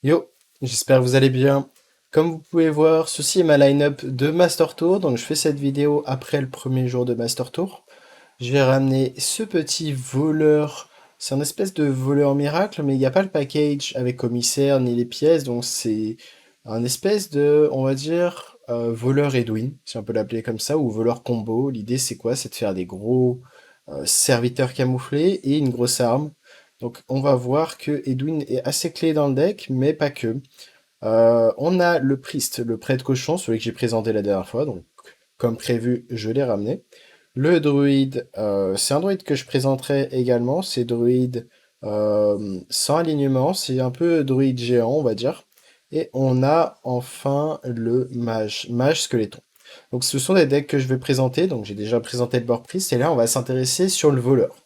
Yo, j'espère que vous allez bien. Comme vous pouvez voir, ceci est ma line-up de Master Tour. Donc je fais cette vidéo après le premier jour de Master Tour. Je vais ramener ce petit voleur. C'est un espèce de voleur miracle, mais il n'y a pas le package avec commissaire ni les pièces. Donc c'est un espèce de, on va dire, voleur Edwin, si on peut l'appeler comme ça, ou voleur combo. L'idée c'est quoi? C'est de faire des gros serviteurs camouflés et une grosse arme. Donc on va voir que Edwin est assez clé dans le deck, mais pas que. On a le Priest, le prêtre cochon, celui que j'ai présenté la dernière fois, donc comme prévu, je l'ai ramené. Le druide, c'est un druide que je présenterai également, c'est druide sans alignement, c'est un peu druide géant, on va dire. Et on a enfin le mage, mage squeletton. Donc ce sont des decks que je vais présenter, donc j'ai déjà présenté le board Priest, et là on va s'intéresser sur le voleur.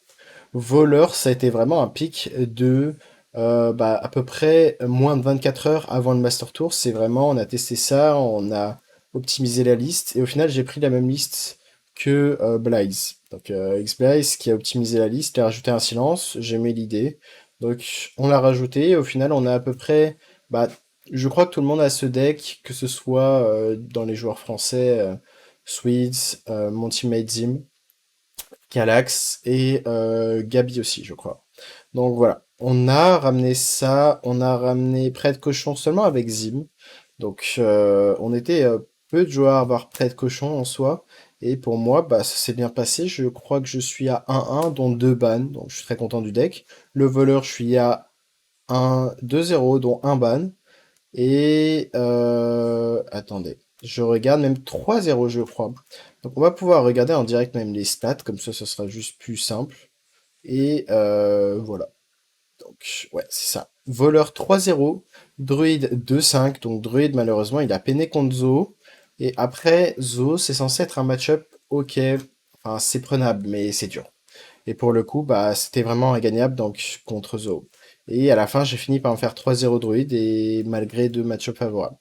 Voleur, ça a été vraiment un pic de à peu près moins de 24 heures avant le Master Tour. C'est vraiment, on a testé ça, on a optimisé la liste, et au final, j'ai pris la même liste que Blaze. Donc, X-Blaze qui a optimisé la liste, a rajouté un silence, j'ai mis l'idée. Donc, on l'a rajouté, et au final, on a à peu près, bah, je crois que tout le monde a ce deck, que ce soit dans les joueurs français, Swedes, mon teammate Zim. Calax et Gabi aussi, je crois. Donc voilà, on a ramené ça, on a ramené Prêt de Cochon seulement avec Zim. Donc on était peu de joueurs à avoir Prêt de Cochon en soi. Et pour moi, bah, ça s'est bien passé. Je crois que je suis à 1-1, dont 2 bans. Donc je suis très content du deck. Le voleur, je suis à 2-0, dont un ban. Et attendez, je regarde même 3-0, je crois. Donc on va pouvoir regarder en direct même les stats, comme ça sera juste plus simple. Et voilà. Donc ouais, c'est ça. Voleur 3-0, Druide 2-5. Donc Druide malheureusement il a peiné contre Zo. Et après Zo, c'est censé être un match-up ok. Enfin c'est prenable, mais c'est dur. Et pour le coup, bah, c'était vraiment ingagnable donc, contre Zo. Et à la fin, j'ai fini par en faire 3-0 druide et malgré deux match-ups favorables.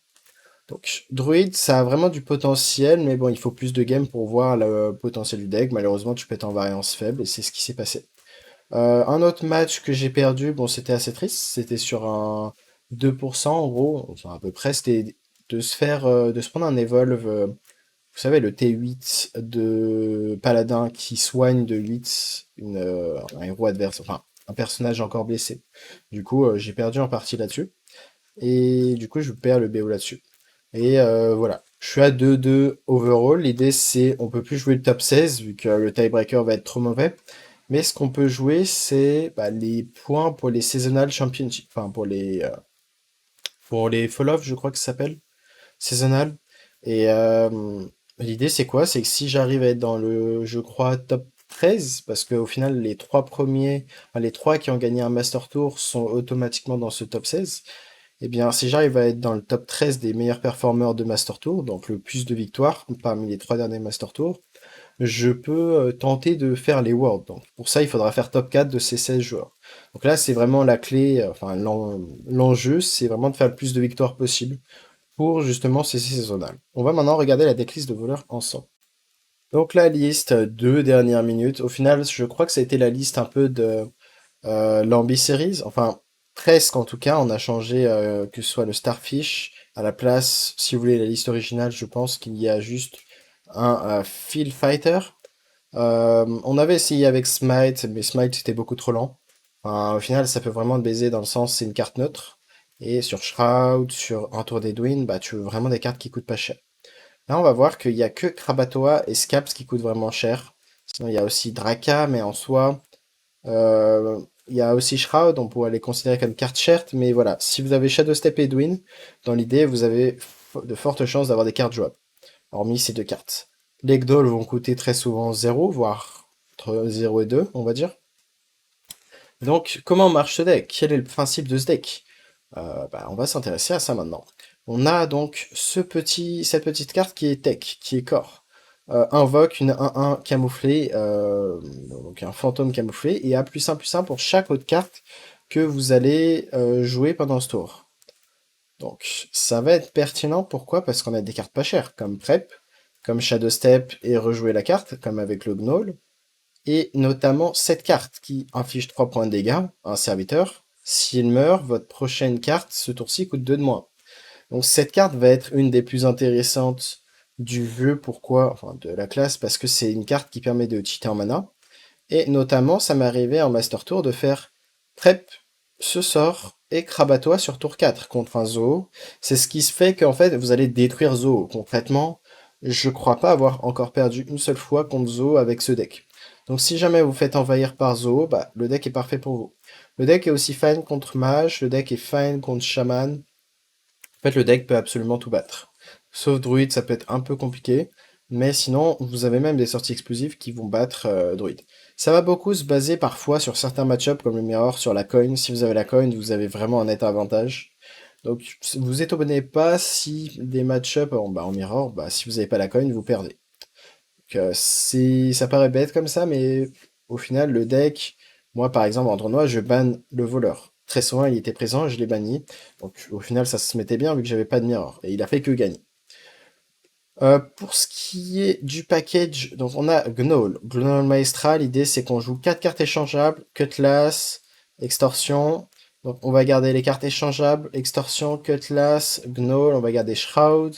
Donc, druide, ça a vraiment du potentiel, mais bon, il faut plus de games pour voir le potentiel du deck. Malheureusement, tu peux être en variance faible et c'est ce qui s'est passé. Un autre match que j'ai perdu, bon, c'était assez triste. C'était sur un 2% en gros, enfin à peu près, c'était de se prendre un evolve. Vous savez, le T8 de Paladin qui soigne de 8 un héros adverse, enfin un personnage encore blessé. Du coup, j'ai perdu en partie là-dessus. Et du coup, je perds le BO là-dessus. Et voilà. Je suis à 2-2 overall. L'idée, c'est on peut plus jouer le top 16 vu que le tiebreaker va être trop mauvais. Mais ce qu'on peut jouer, c'est bah, les points pour les Seasonal Championship. Enfin, pour les Fall-Off, je crois que ça s'appelle. Seasonal. Et l'idée, c'est quoi? C'est que si j'arrive à être dans le, je crois, top 13, parce qu'au final, les trois premiers, enfin, les trois qui ont gagné un Master Tour sont automatiquement dans ce top 16. Eh bien, si j'arrive à être dans le top 13 des meilleurs performeurs de Master Tour, donc le plus de victoires parmi les trois derniers Master Tours, je peux tenter de faire les Worlds. Donc, pour ça, il faudra faire top 4 de ces 16 joueurs. Donc là, c'est vraiment la clé, enfin, l'enjeu, c'est vraiment de faire le plus de victoires possible pour justement ces saisonnales. On va maintenant regarder la decklist de voleurs ensemble. Donc la liste, deux dernières minutes. Au final, je crois que ça a été la liste un peu de l'Ambi Series. Enfin, presque en tout cas. On a changé que ce soit le Starfish. À la place, si vous voulez la liste originale, je pense qu'il y a juste un Field Fighter. On avait essayé avec Smite, mais Smite c'était beaucoup trop lent. Enfin, au final, ça peut vraiment te baiser dans le sens c'est une carte neutre. Et sur Shroud, sur un tour d'Edwin, bah tu veux vraiment des cartes qui coûtent pas cher. Là, on va voir qu'il y a que Krabatoa et Scaps qui coûtent vraiment cher. Sinon, il y a aussi Draka, mais en soi, il y a aussi Shroud, on pourrait les considérer comme cartes chères, mais voilà. Si vous avez Shadowstep et Edwin, dans l'idée, vous avez de fortes chances d'avoir des cartes jouables, hormis ces deux cartes. Les Gdoll vont coûter très souvent 0, voire entre 0 et 2, on va dire. Donc, comment marche ce deck? Quel est le principe de ce deck? On va s'intéresser à ça maintenant. On a donc cette petite carte qui est tech, qui est core. Invoque une 1-1 camouflée, donc un fantôme camouflé, et A plus 1 pour chaque autre carte que vous allez jouer pendant ce tour. Donc ça va être pertinent, pourquoi? Parce qu'on a des cartes pas chères, comme Prep, comme Shadow Step et rejouer la carte, comme avec le Gnoll, et notamment cette carte qui inflige 3 points de dégâts à un serviteur, S'il meurt, votre prochaine carte, ce tour-ci, coûte 2 de moins. Donc cette carte va être une des plus intéressantes du jeu, pourquoi? Enfin, de la classe, parce que c'est une carte qui permet de cheater en mana. Et notamment, ça m'est arrivé en Master Tour de faire Prep, ce sort, et Krabatois sur tour 4 contre un Zoo. C'est ce qui se fait qu'en fait, vous allez détruire Zoo. Concrètement, je crois pas avoir encore perdu une seule fois contre Zoo avec ce deck. Donc si jamais vous faites envahir par Zoo, bah, le deck est parfait pour vous. Le deck est aussi fine contre Mage, le deck est fine contre Shaman. En fait, le deck peut absolument tout battre. Sauf Druid, ça peut être un peu compliqué. Mais sinon, vous avez même des sorties explosives qui vont battre Druid. Ça va beaucoup se baser parfois sur certains match-ups comme le Mirror sur la coin. Si vous avez la coin, vous avez vraiment un net avantage. Donc, vous étonnez pas si des match-ups en Mirror, bah, si vous n'avez pas la coin, vous perdez. Donc, ça paraît bête comme ça, mais au final, le deck, moi par exemple en tournoi, je banne le voleur. Très souvent, il était présent, je l'ai banni. Donc au final, ça se mettait bien vu que j'avais pas de mirror. Et il a fait que gagner. Pour ce qui est du package, donc on a Gnoll. Gnoll Maestra, l'idée c'est qu'on joue 4 cartes échangeables, Cutlass, Extorsion. Donc on va garder les cartes échangeables, Extorsion, Cutlass, Gnoll, on va garder Shroud.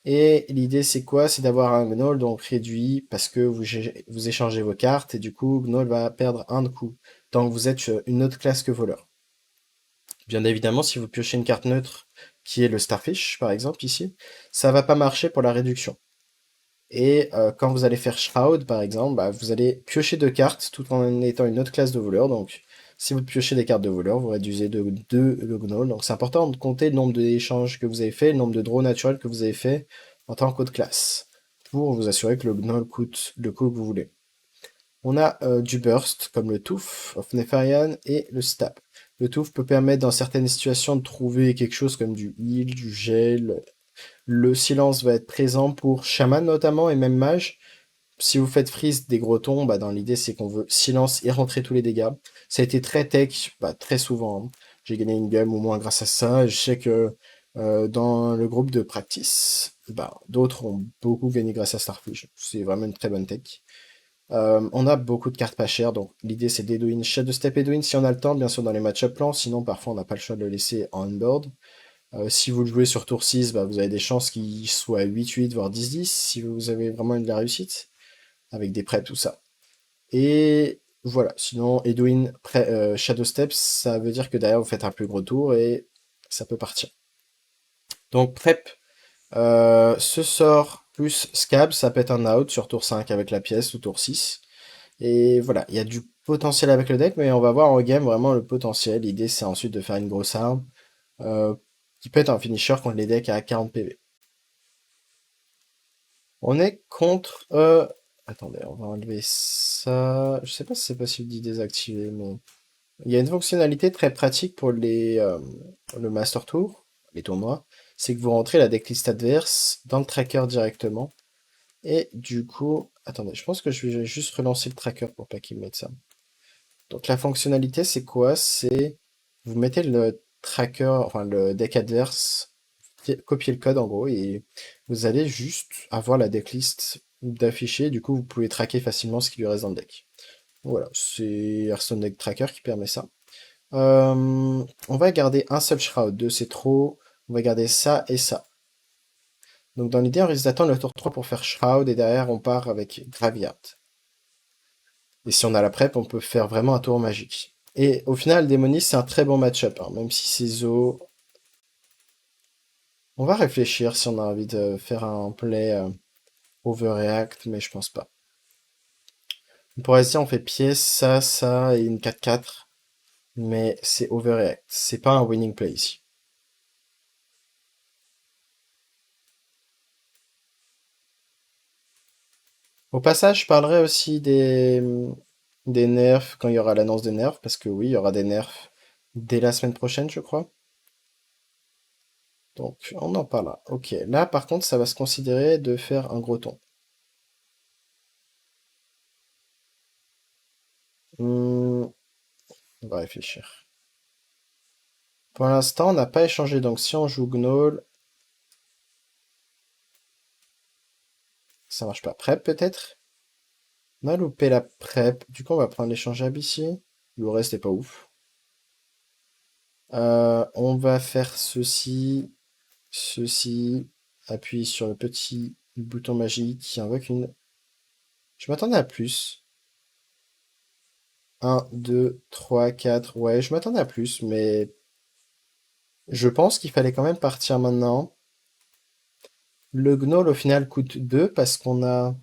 Et l'idée c'est quoi? C'est d'avoir un Gnoll donc réduit parce que vous échangez vos cartes et du coup Gnoll va perdre un de coup tant que vous êtes une autre classe que voleur. Bien évidemment, si vous piochez une carte neutre qui est le Starfish par exemple ici, ça va pas marcher pour la réduction. Et quand vous allez faire Shroud par exemple, bah, vous allez piocher 2 cartes tout en étant une autre classe de voleur. Donc si vous piochez des cartes de voleur, vous réduisez de 2 le Gnoll. Donc c'est important de compter le nombre d'échanges que vous avez fait, le nombre de draws naturels que vous avez fait en tant qu'autre classe, pour vous assurer que le Gnoll coûte le coût que vous voulez. On a du Burst, comme le Tooth of Nefarian et le Stab. Le Tooth peut permettre dans certaines situations de trouver quelque chose comme du heal, du gel. Le silence va être présent pour Shaman notamment et même Mage. Si vous faites freeze des gros tons, bah dans l'idée c'est qu'on veut silence et rentrer tous les dégâts. Ça a été très tech, bah, très souvent. Hein. J'ai gagné une game au moins grâce à ça. Je sais que dans le groupe de practice, bah, d'autres ont beaucoup gagné grâce à Starfish. C'est vraiment une très bonne tech. On a beaucoup de cartes pas chères, donc l'idée c'est d'Edoin, Shadowstep Edoin si on a le temps, bien sûr dans les match-up plans, sinon parfois on n'a pas le choix de le laisser en on-board. Si vous le jouez sur tour 6, bah, vous avez des chances qu'il soit 8-8, voire 10-10, si vous avez vraiment de la réussite, avec des prêts, tout ça. Et voilà, sinon Edwin, Shadow Steps, ça veut dire que derrière vous faites un plus gros tour et ça peut partir. Donc prep, ce sort plus scab, ça peut être un out sur tour 5 avec la pièce ou tour 6. Et voilà, il y a du potentiel avec le deck, mais on va voir en game vraiment le potentiel. L'idée c'est ensuite de faire une grosse arme euh, qui peut être un finisher contre les decks à 40 PV. On est contre... Attendez, on va enlever ça. Je sais pas si c'est possible d'y désactiver, mais... Il y a une fonctionnalité très pratique pour le Master Tour, les tournois, c'est que vous rentrez la decklist adverse dans le tracker directement. Et du coup... Attendez, je pense que je vais juste relancer le tracker pour pas qu'il me mette ça. Donc la fonctionnalité, c'est quoi? C'est... Vous mettez le tracker, enfin le deck adverse, copier le code en gros, et vous allez juste avoir la decklist d'afficher, du coup vous pouvez traquer facilement ce qui lui reste dans le deck. Voilà, c'est Hearthstone Deck Tracker qui permet ça. On va garder un seul Shroud, 2 c'est trop, on va garder ça et ça. Donc dans l'idée, on risque d'attendre le tour 3 pour faire Shroud, et derrière on part avec Graveyard. Et si on a la prep, on peut faire vraiment un tour magique. Et au final, Démonis, c'est un très bon match-up, hein, même si c'est Zo. On va réfléchir si on a envie de faire un play overreact, mais je pense pas. On pourrait se dire on fait pièce, ça et une 4-4, mais c'est overreact. C'est pas un winning play ici. Au passage, je parlerai aussi des nerfs quand il y aura l'annonce des nerfs, parce que oui, il y aura des nerfs dès la semaine prochaine, je crois. Donc, on en parlera. Ok, là par contre, ça va se considérer de faire un gros ton. Hmm, on va réfléchir. Pour l'instant, on n'a pas échangé, donc si on joue Gnoll, ça marche pas. Prep peut-être? On a loupé la prep, du coup on va prendre l'échangeable ici. Le reste est pas ouf. On va faire ceci, ceci, appuie sur le petit bouton magique qui invoque une... Je m'attendais à plus. Un, 2, 3, 4. Ouais, je m'attendais à plus, mais je pense qu'il fallait quand même partir maintenant. Le Gnoll, au final, coûte 2 parce qu'on a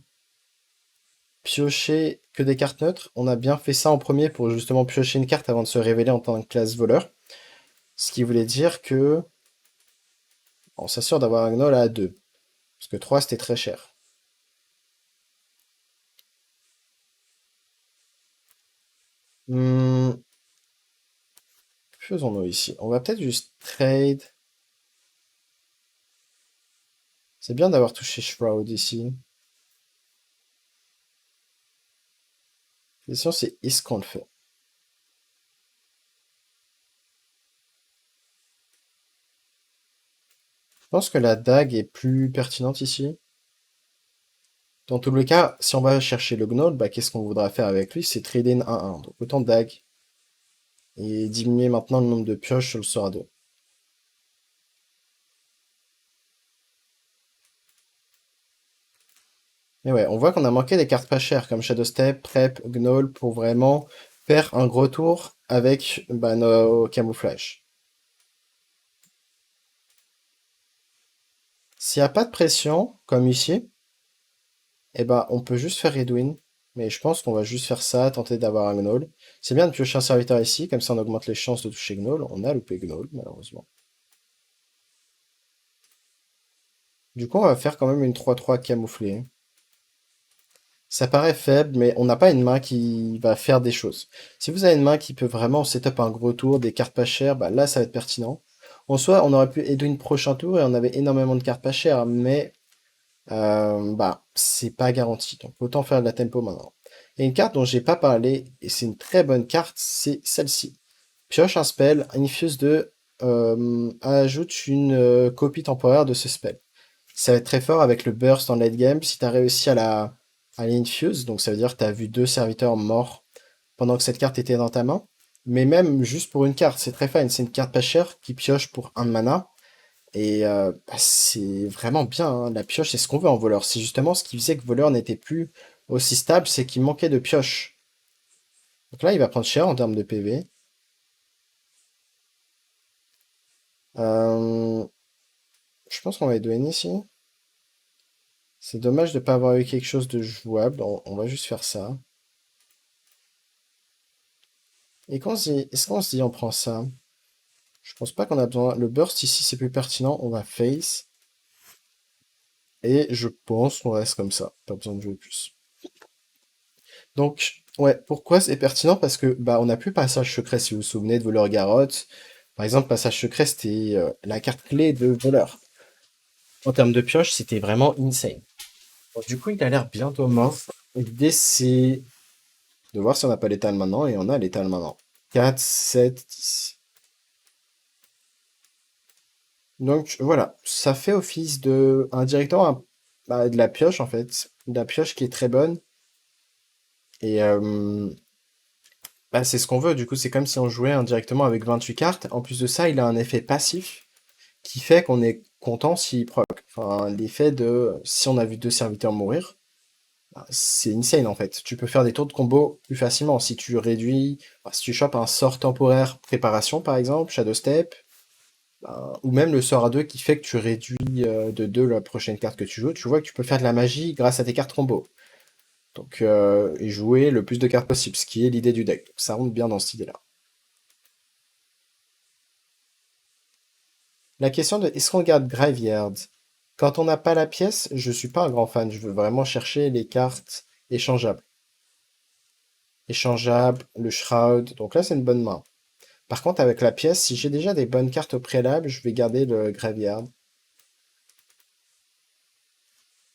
pioché que des cartes neutres. On a bien fait ça en premier pour justement piocher une carte avant de se révéler en tant que classe voleur. Ce qui voulait dire que on s'assure d'avoir un Gnoll à 2. Parce que 3 c'était très cher. Hmm, que faisons-nous ici? On va peut-être juste trade. C'est bien d'avoir touché Shroud ici. La question c'est est-ce qu'on le fait? Je pense que la dague est plus pertinente ici. Dans tous les cas, si on va chercher le Gnoll, bah, qu'est-ce qu'on voudra faire avec lui? C'est trader une 1-1. Donc autant de dague. Et diminuer maintenant le nombre de pioches sur le sort à 2. Et ouais, on voit qu'on a manqué des cartes pas chères comme Shadow Step, Prep, Gnoll pour vraiment faire un gros tour avec bah, nos camouflages. S'il n'y a pas de pression, comme ici, eh ben, on peut juste faire Redwin. Mais je pense qu'on va juste faire ça, tenter d'avoir un Gnoll. C'est bien de piocher un serviteur ici, comme ça on augmente les chances de toucher Gnoll. On a loupé Gnoll, malheureusement. Du coup, on va faire quand même une 3-3 camouflée. Ça paraît faible, mais on n'a pas une main qui va faire des choses. Si vous avez une main qui peut vraiment setup un gros tour, des cartes pas chères, bah là ça va être pertinent. En soi, on aurait pu Edwin prochain tour et on avait énormément de cartes pas chères, mais bah c'est pas garanti. Donc autant faire de la tempo maintenant. Et une carte dont j'ai pas parlé, et c'est une très bonne carte, c'est celle-ci. Pioche un spell, infuse de ajoute une copie temporaire de ce spell. Ça va être très fort avec le burst en late game. Si tu as réussi à l'infuse, donc ça veut dire que tu as vu deux serviteurs morts pendant que cette carte était dans ta main. Mais même juste pour une carte, c'est très fine. C'est une carte pas chère qui pioche pour un de mana. Et bah, c'est vraiment bien, hein. La pioche, c'est ce qu'on veut en voleur. C'est justement ce qui faisait que voleur n'était plus aussi stable, c'est qu'il manquait de pioche. Donc là, il va prendre cher en termes de PV. Euh, je pense qu'on va Edwin ici. C'est dommage de ne pas avoir eu quelque chose de jouable. On va juste faire ça. Et quand on se dit, est-ce qu'on se dit on prend ça? Je pense pas qu'on a besoin. Le burst ici c'est plus pertinent. On va face. Et je pense qu'on reste comme ça. Pas besoin de jouer plus. Donc, ouais, pourquoi c'est pertinent? Parce que bah on n'a plus passage secret si vous vous souvenez de voleur Garrotte. Par exemple, passage secret, c'était la carte clé de voleur. En termes de pioche, c'était vraiment insane. Bon, du coup, il a l'air bientôt mort. L'idée, c'est de voir si on n'a pas l'étal maintenant. Et on a l'étal maintenant. 4, 7, 10. Donc voilà, ça fait office de indirectement bah, de la pioche en fait, de la pioche qui est très bonne et bah, c'est ce qu'on veut. Du coup, c'est comme si on jouait indirectement avec 28 cartes. En plus de ça, il a un effet passif qui fait qu'on est content s'il proc. Enfin, l'effet de si on a vu deux serviteurs mourir, bah, c'est insane en fait. Tu peux faire des tours de combo plus facilement si tu réduis, bah, si tu chopes un sort temporaire préparation par exemple, Shadow Step. Ou même le sort à 2 qui fait que tu réduis de 2 la prochaine carte que tu joues, tu vois que tu peux faire de la magie grâce à tes cartes combo. Donc, et jouer le plus de cartes possible, ce qui est l'idée du deck. Donc, ça rentre bien dans cette idée-là. La question de est-ce qu'on garde Graveyard? Quand on n'a pas la pièce, je suis pas un grand fan. Je veux vraiment chercher les cartes échangeables. Échangeables, le Shroud. Donc là, c'est une bonne main. Par contre, avec la pièce, si j'ai déjà des bonnes cartes au préalable, je vais garder le Graveyard.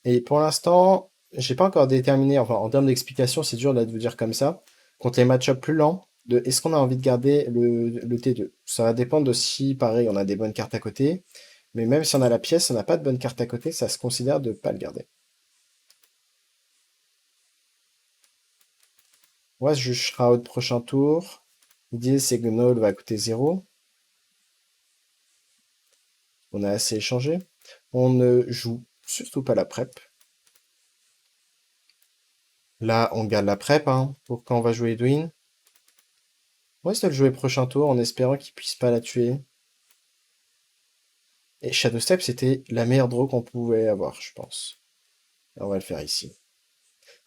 Et pour l'instant, j'ai pas encore déterminé, enfin en termes d'explication, c'est dur là, de vous dire comme ça, contre les match-ups plus lents, de est-ce qu'on a envie de garder le T2. Ça va dépendre de si, pareil, on a des bonnes cartes à côté, mais même si on a la pièce, on n'a pas de bonnes cartes à côté, ça se considère de pas le garder. Moi, je Shroud prochain tour. L'idée, c'est que le Null va coûter 0. On a assez échangé. On ne joue surtout pas la prep. Là, on garde la prep, hein, pour quand on va jouer Edwin. On reste de le jouer prochain tour en espérant qu'il puisse pas la tuer. Et Shadow Step, c'était la meilleure draw qu'on pouvait avoir, je pense. Et on va le faire ici.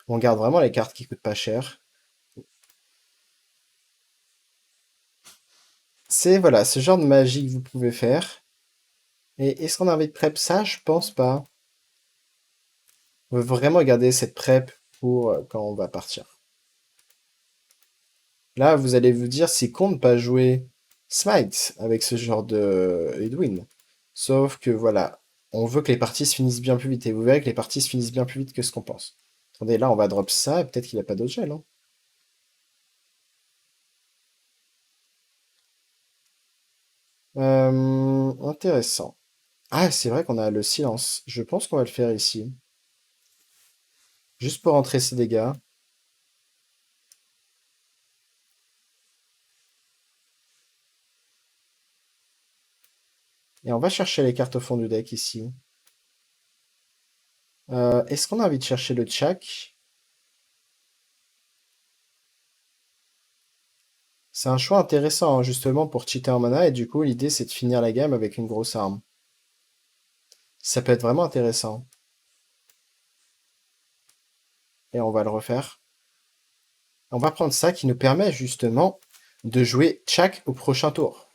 On garde vraiment les cartes qui coûtent pas cher. C'est voilà, ce genre de magie que vous pouvez faire. Et est-ce qu'on a envie de prep ça? Je pense pas. On veut vraiment garder cette prep pour quand on va partir. Là, vous allez vous dire, c'est con de pas jouer Smite avec ce genre de Edwin. Sauf que voilà, on veut que les parties se finissent bien plus vite. Et vous verrez que les parties se finissent bien plus vite que ce qu'on pense. Attendez, là, on va drop ça. Peut-être qu'il a pas d'autre gel, hein. Intéressant. Ah, c'est vrai qu'on a le silence. Je pense qu'on va le faire ici. Juste pour entrer ses dégâts. Et on va chercher les cartes au fond du deck ici. Est-ce qu'on a envie de chercher le Tchak? C'est un choix intéressant, hein, justement, pour cheater en mana. Et du coup, l'idée, c'est de finir la game avec une grosse arme. Ça peut être vraiment intéressant. Et on va le refaire. On va prendre ça qui nous permet, justement, de jouer Tchak au prochain tour.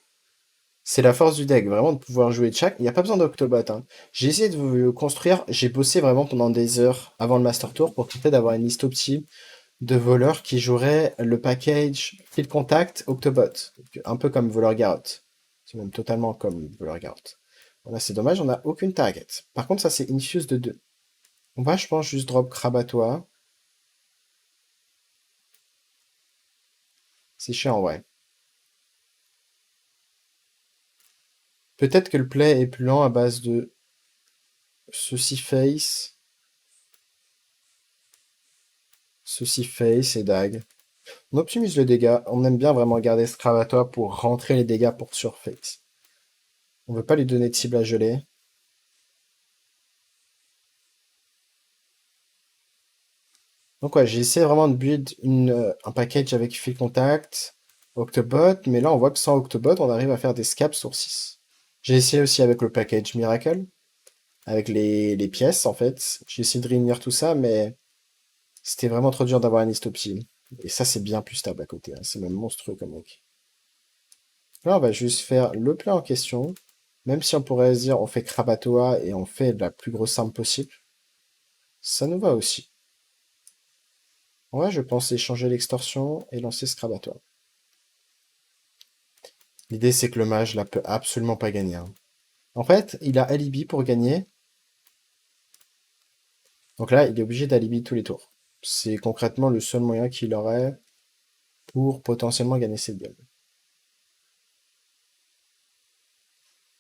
C'est la force du deck, vraiment de pouvoir jouer Tchak. Il n'y a pas besoin d'Octobot, hein. J'ai essayé de vous le construire. J'ai bossé vraiment pendant des heures avant le Master Tour pour tenter d'avoir une liste optique de voleurs qui joueraient le package Field Contact Octobot. Un peu comme Voleur Garrot. C'est même totalement comme Voleur Garrot. Voilà, c'est dommage, on n'a aucune target. Par contre, ça c'est Infuse de 2. On va, je pense, juste drop Krabatois. C'est chiant, ouais. Peut-être que le play est plus lent à base de ceci face et Dag. On optimise le dégât. On aime bien vraiment garder ce Krabatois pour rentrer les dégâts pour surface. On veut pas lui donner de cible à geler. Donc ouais, j'ai essayé vraiment de build un package avec Field Contact, Octobot, mais là on voit que sans Octobot, on arrive à faire des scaps sur 6. J'ai essayé aussi avec le package Miracle, avec les pièces en fait. J'ai essayé de réunir tout ça, mais c'était vraiment trop dur d'avoir une liste opti. Et ça c'est bien plus stable à côté, hein. C'est même monstrueux comme deck. Là on va juste faire le plan en question, même si on pourrait se dire on fait Krabatoa et on fait la plus grosse arme possible. Ça nous va aussi. Ouais, je pense échanger l'extorsion et lancer Krabatoa. L'idée, c'est que le mage, là, peut absolument pas gagner, hein. En fait, il a alibi pour gagner. Donc là, il est obligé d'alibi tous les tours. C'est concrètement le seul moyen qu'il aurait pour potentiellement gagner cette game.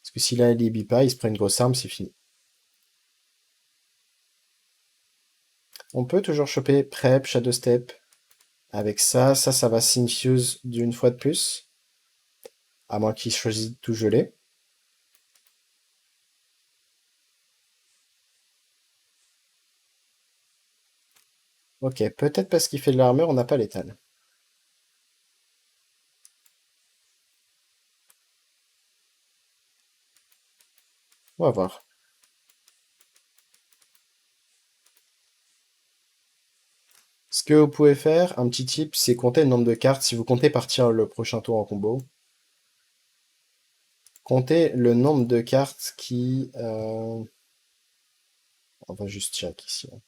Parce que s'il alibi pas, il se prend une grosse arme, c'est fini. On peut toujours choper Prep, Shadow Step. Avec ça va s'infuse d'une fois de plus. À moins qu'il choisisse de tout geler. Ok, peut-être parce qu'il fait de l'armure, on n'a pas l'étal. On va voir. Ce que vous pouvez faire, un petit tip, c'est compter le nombre de cartes. Si vous comptez partir le prochain tour en combo, comptez le nombre de cartes qui... on va juste check ici, hein.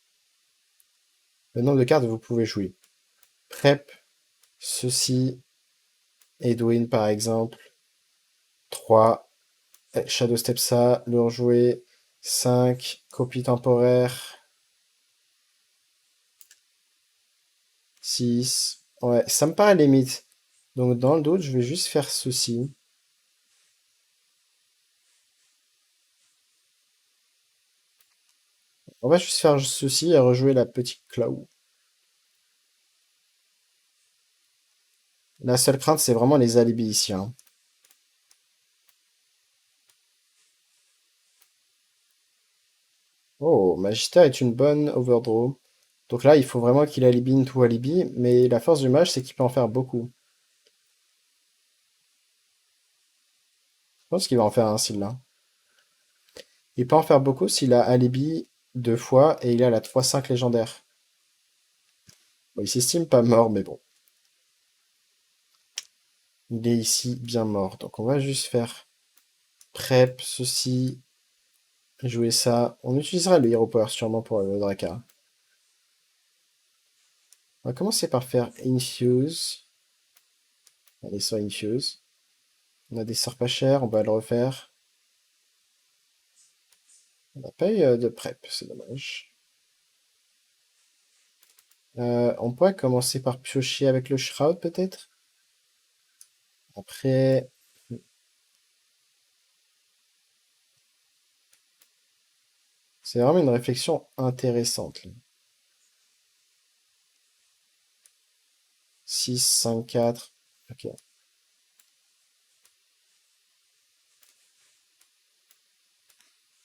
Le nombre de cartes que vous pouvez jouer. Prep, ceci, Edwin par exemple. 3. Shadow Step ça, le rejouer. 5. Copie temporaire. 6. Ouais, ça me paraît limite. Donc dans le doute, je vais juste faire ceci. On va juste faire ceci et rejouer la petite Cloud. La seule crainte, c'est vraiment les alibis ici, hein. Oh, Magister est une bonne overdraw. Donc là, il faut vraiment qu'il alibi tout alibi, mais la force du mage, c'est qu'il peut en faire beaucoup. Je pense qu'il va en faire un s'il l'a. Il peut en faire beaucoup s'il a alibi 2 fois et il a la 3-5 légendaire. Bon, il s'estime pas mort, mais bon. Il est ici bien mort. Donc on va juste faire prep, ceci, jouer ça. On utilisera le Hero Power sûrement pour le Draka. On va commencer par faire Infuse. Allez, soit Infuse. On a des sorts pas chers, on va le refaire. On n'a pas eu de prep, c'est dommage. On pourrait commencer par piocher avec le Shroud peut-être. Après, c'est vraiment une réflexion intéressante, là. 6, 5, 4. Ok.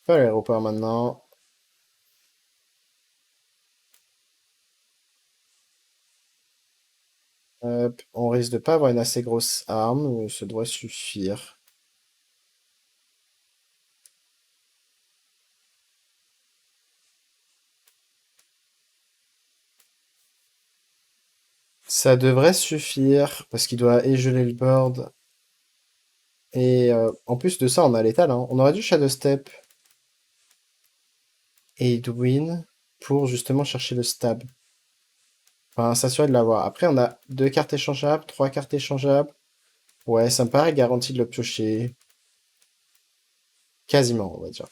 Pas l'aéroport maintenant. Hop, on risque de pas avoir une assez grosse arme, mais ça devrait suffire. Ça devrait suffire, parce qu'il doit et geler le board. Et en plus de ça, on a l'étal, hein. On aurait dû Shadow Step et Edwin pour justement chercher le stab. Enfin, s'assurer de l'avoir. Après, on a 2 cartes échangeables, 3 cartes échangeables. Ouais, ça me paraît garanti de le piocher. Quasiment, on va dire.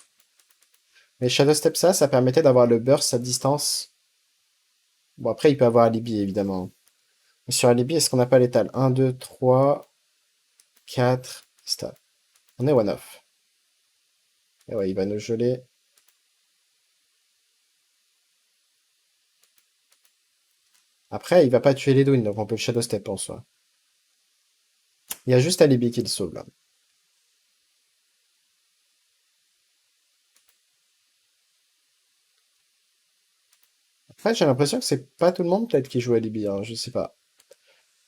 Mais Shadow Step, ça permettait d'avoir le burst à distance. Bon, après, il peut avoir Alibi, évidemment. Mais sur Alibi, est-ce qu'on n'a pas l'étal? 1, 2, 3, 4, stab. On est one-off. Et ouais, il va nous geler. Après, il va pas tuer les Edwin, donc on peut le Shadow Step en soi. Il y a juste Alibi qui le sauve, là. Après, j'ai l'impression que c'est pas tout le monde, peut-être, qui joue Alibi, hein, je sais pas.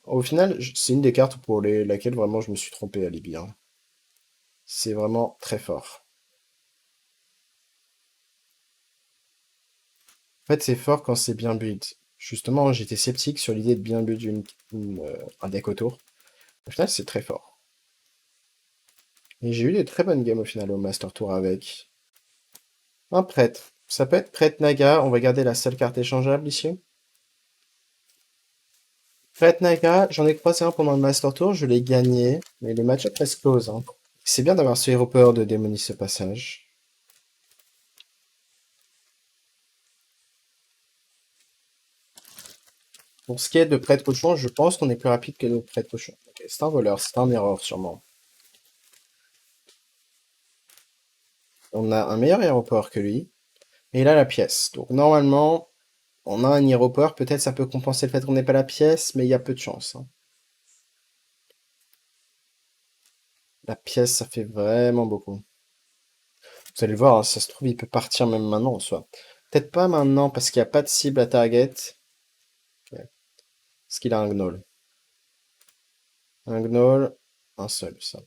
Au final, c'est une des cartes pour laquelle vraiment je me suis trompé, Alibi, hein. C'est vraiment très fort. En fait, c'est fort quand c'est bien build. Justement, j'étais sceptique sur l'idée de bien build un deck autour. Au final, c'est très fort. Et j'ai eu des très bonnes games au final au Master Tour avec. Un prêtre. Ça peut être prêtre Naga. On va garder la seule carte échangeable ici. Prêtre Naga, j'en ai croisé un pendant le Master Tour. Je l'ai gagné. Mais le match-up reste close, hein. C'est bien d'avoir ce Hero Power de démonie ce passage. Pour ce qui est de prêtre cochon, je pense qu'on est plus rapide que nos prêtres cochons. Ok, c'est un voleur, c'est un erreur sûrement. On a un meilleur Hero Power que lui. Et il a la pièce. Donc normalement, on a un Hero Power. Peut-être ça peut compenser le fait qu'on n'ait pas la pièce, mais il y a peu de chance, hein. La pièce, ça fait vraiment beaucoup. Vous allez le voir, hein, ça se trouve, il peut partir même maintenant en soi. Peut-être pas maintenant parce qu'il n'y a pas de cible à target. Ok. Est-ce qu'il a un gnoll? Un gnoll, un seul, ça.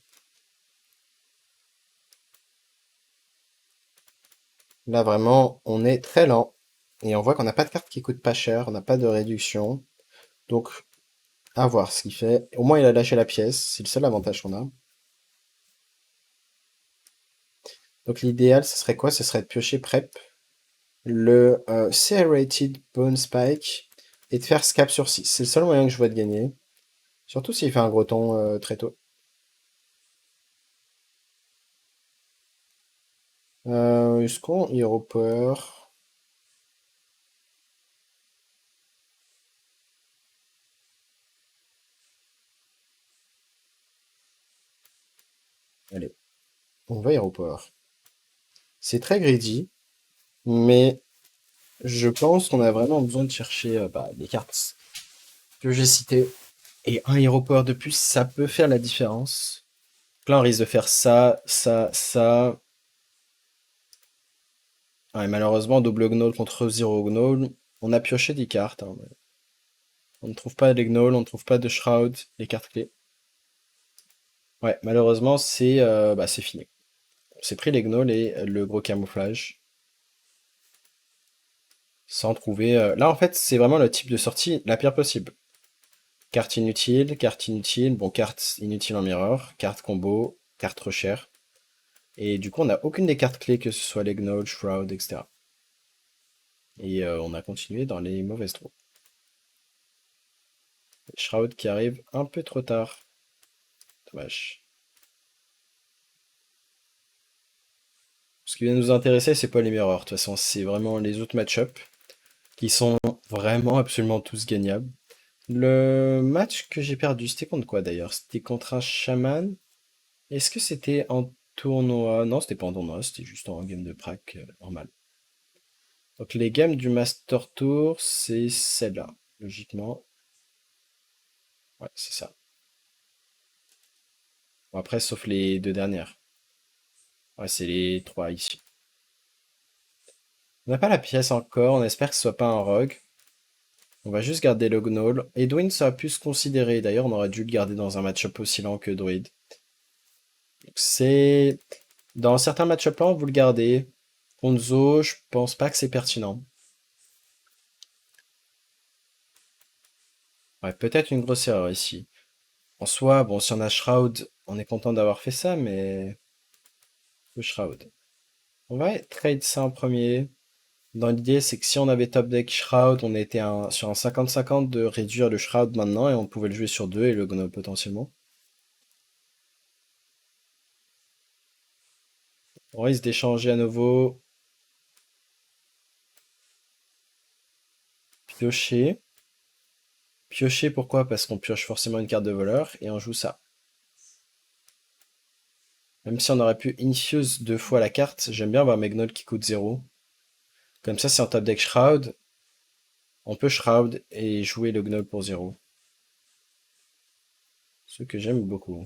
Là, vraiment, on est très lent. Et on voit qu'on n'a pas de carte qui coûte pas cher, on n'a pas de réduction. Donc, à voir ce qu'il fait. Au moins, il a lâché la pièce, c'est le seul avantage qu'on a. Donc, l'idéal, ce serait quoi? Ce serait de piocher prep, le Serrated Bone Spike, et de faire scap sur 6. C'est le seul moyen que je vois de gagner. Surtout s'il fait un gros ton très tôt. Est-ce qu'on Hero Power? Allez, on va Hero Power. C'est très greedy, mais je pense qu'on a vraiment besoin de chercher les cartes que j'ai citées. Et un Hero Power de plus, ça peut faire la différence. Donc là, on risque de faire ça, ça, ça. Ouais, malheureusement, double Gnoll contre zéro Gnoll. On a pioché des cartes, hein, mais on ne trouve pas les Gnolls, on ne trouve pas de Shroud, les cartes clés. Ouais, malheureusement, c'est fini. On s'est pris les Gnolls et le gros camouflage. Sans trouver. Là, en fait, c'est vraiment le type de sortie la pire possible. Carte inutile, bon, carte inutile en mirror, carte combo, carte trop chère. Et du coup, on n'a aucune des cartes clés, que ce soit les Gnolls, Shroud, etc. Et on a continué dans les mauvaises trous. Shroud qui arrive un peu trop tard. Dommage. Ce qui vient nous intéresser, c'est pas les mirrors. De toute façon, c'est vraiment les autres match-up qui sont vraiment absolument tous gagnables. Le match que j'ai perdu, c'était contre quoi d'ailleurs? C'était contre un chaman. Est-ce que c'était en tournoi? Non, c'était pas en tournoi, c'était juste en game de prac normal. Donc les games du Master Tour, c'est celle-là, logiquement. Ouais, c'est ça. Bon, après, sauf les deux dernières. Ouais, c'est les trois ici. On n'a pas la pièce encore, on espère que ce soit pas un rogue. On va juste garder le Gnoll. Edwin, ça a pu se considérer. D'ailleurs, on aurait dû le garder dans un match-up aussi lent que Druid. Donc, c'est... Dans certains match-up lents, vous le gardez. Konzo, je pense pas que c'est pertinent. Ouais, peut-être une grosse erreur ici. En soi, bon, si on a Shroud, on est content d'avoir fait ça, mais... Le Shroud. On va trade ça en premier. Dans l'idée, c'est que si on avait top deck Shroud, on était sur un 50-50 de réduire le Shroud maintenant, et on pouvait le jouer sur deux et le Gnoll potentiellement. On risque d'échanger à nouveau. Piocher. Piocher, pourquoi? Parce qu'on pioche forcément une carte de voleur, et on joue ça. Même si on aurait pu infuse deux fois la carte, j'aime bien avoir mes Gnolls qui coûtent 0. Comme ça, si on top deck Shroud, on peut Shroud et jouer le Gnoll pour 0. Ce que j'aime beaucoup.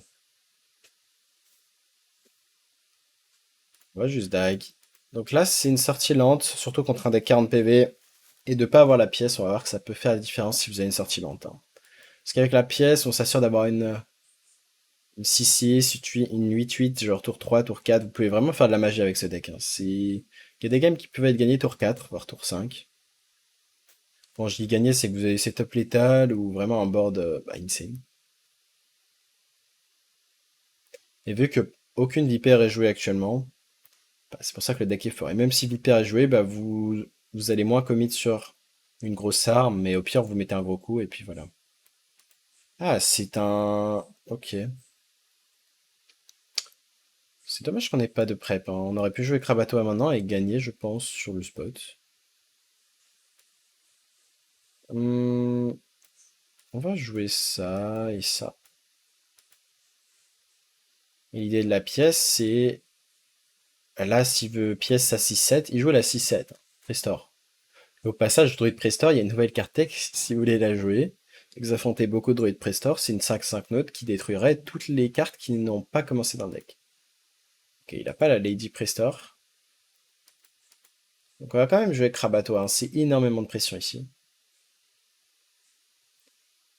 On va juste dag. Donc là, c'est une sortie lente, surtout contre un deck 40 PV. Et de pas avoir la pièce, on va voir que ça peut faire la différence si vous avez une sortie lente, hein. Parce qu'avec la pièce, on s'assure d'avoir une 6-6, une 8-8, genre tour 3, tour 4. Vous pouvez vraiment faire de la magie avec ce deck, hein. Il y a des games qui peuvent être gagnés tour 4, voire tour 5. Quand je dis gagner, c'est que vous avez setup létal ou vraiment un board insane. Et vu que aucune Vipère est jouée actuellement, bah, c'est pour ça que le deck est fort. Et même si Vipère est joué, bah, vous allez moins commit sur une grosse arme, mais au pire, vous mettez un gros coup et puis voilà. Ah, c'est un... Ok. C'est dommage qu'on n'ait pas de prep, hein. On aurait pu jouer Krabatoa maintenant et gagner, je pense, sur le spot. Hmm, on va jouer ça et ça. Et l'idée de la pièce, c'est... Là, s'il veut pièce à 6-7, il joue la 6-7. Restore. Au passage, Druid Prestor, il y a une nouvelle carte tech, si vous voulez la jouer. Vous affrontez beaucoup de Druid Prestor, c'est une 5-5 note qui détruirait toutes les cartes qui n'ont pas commencé dans le deck. Ok, il n'a pas la Lady Prestor. Donc on va quand même jouer Krabatoa, hein. C'est énormément de pression ici.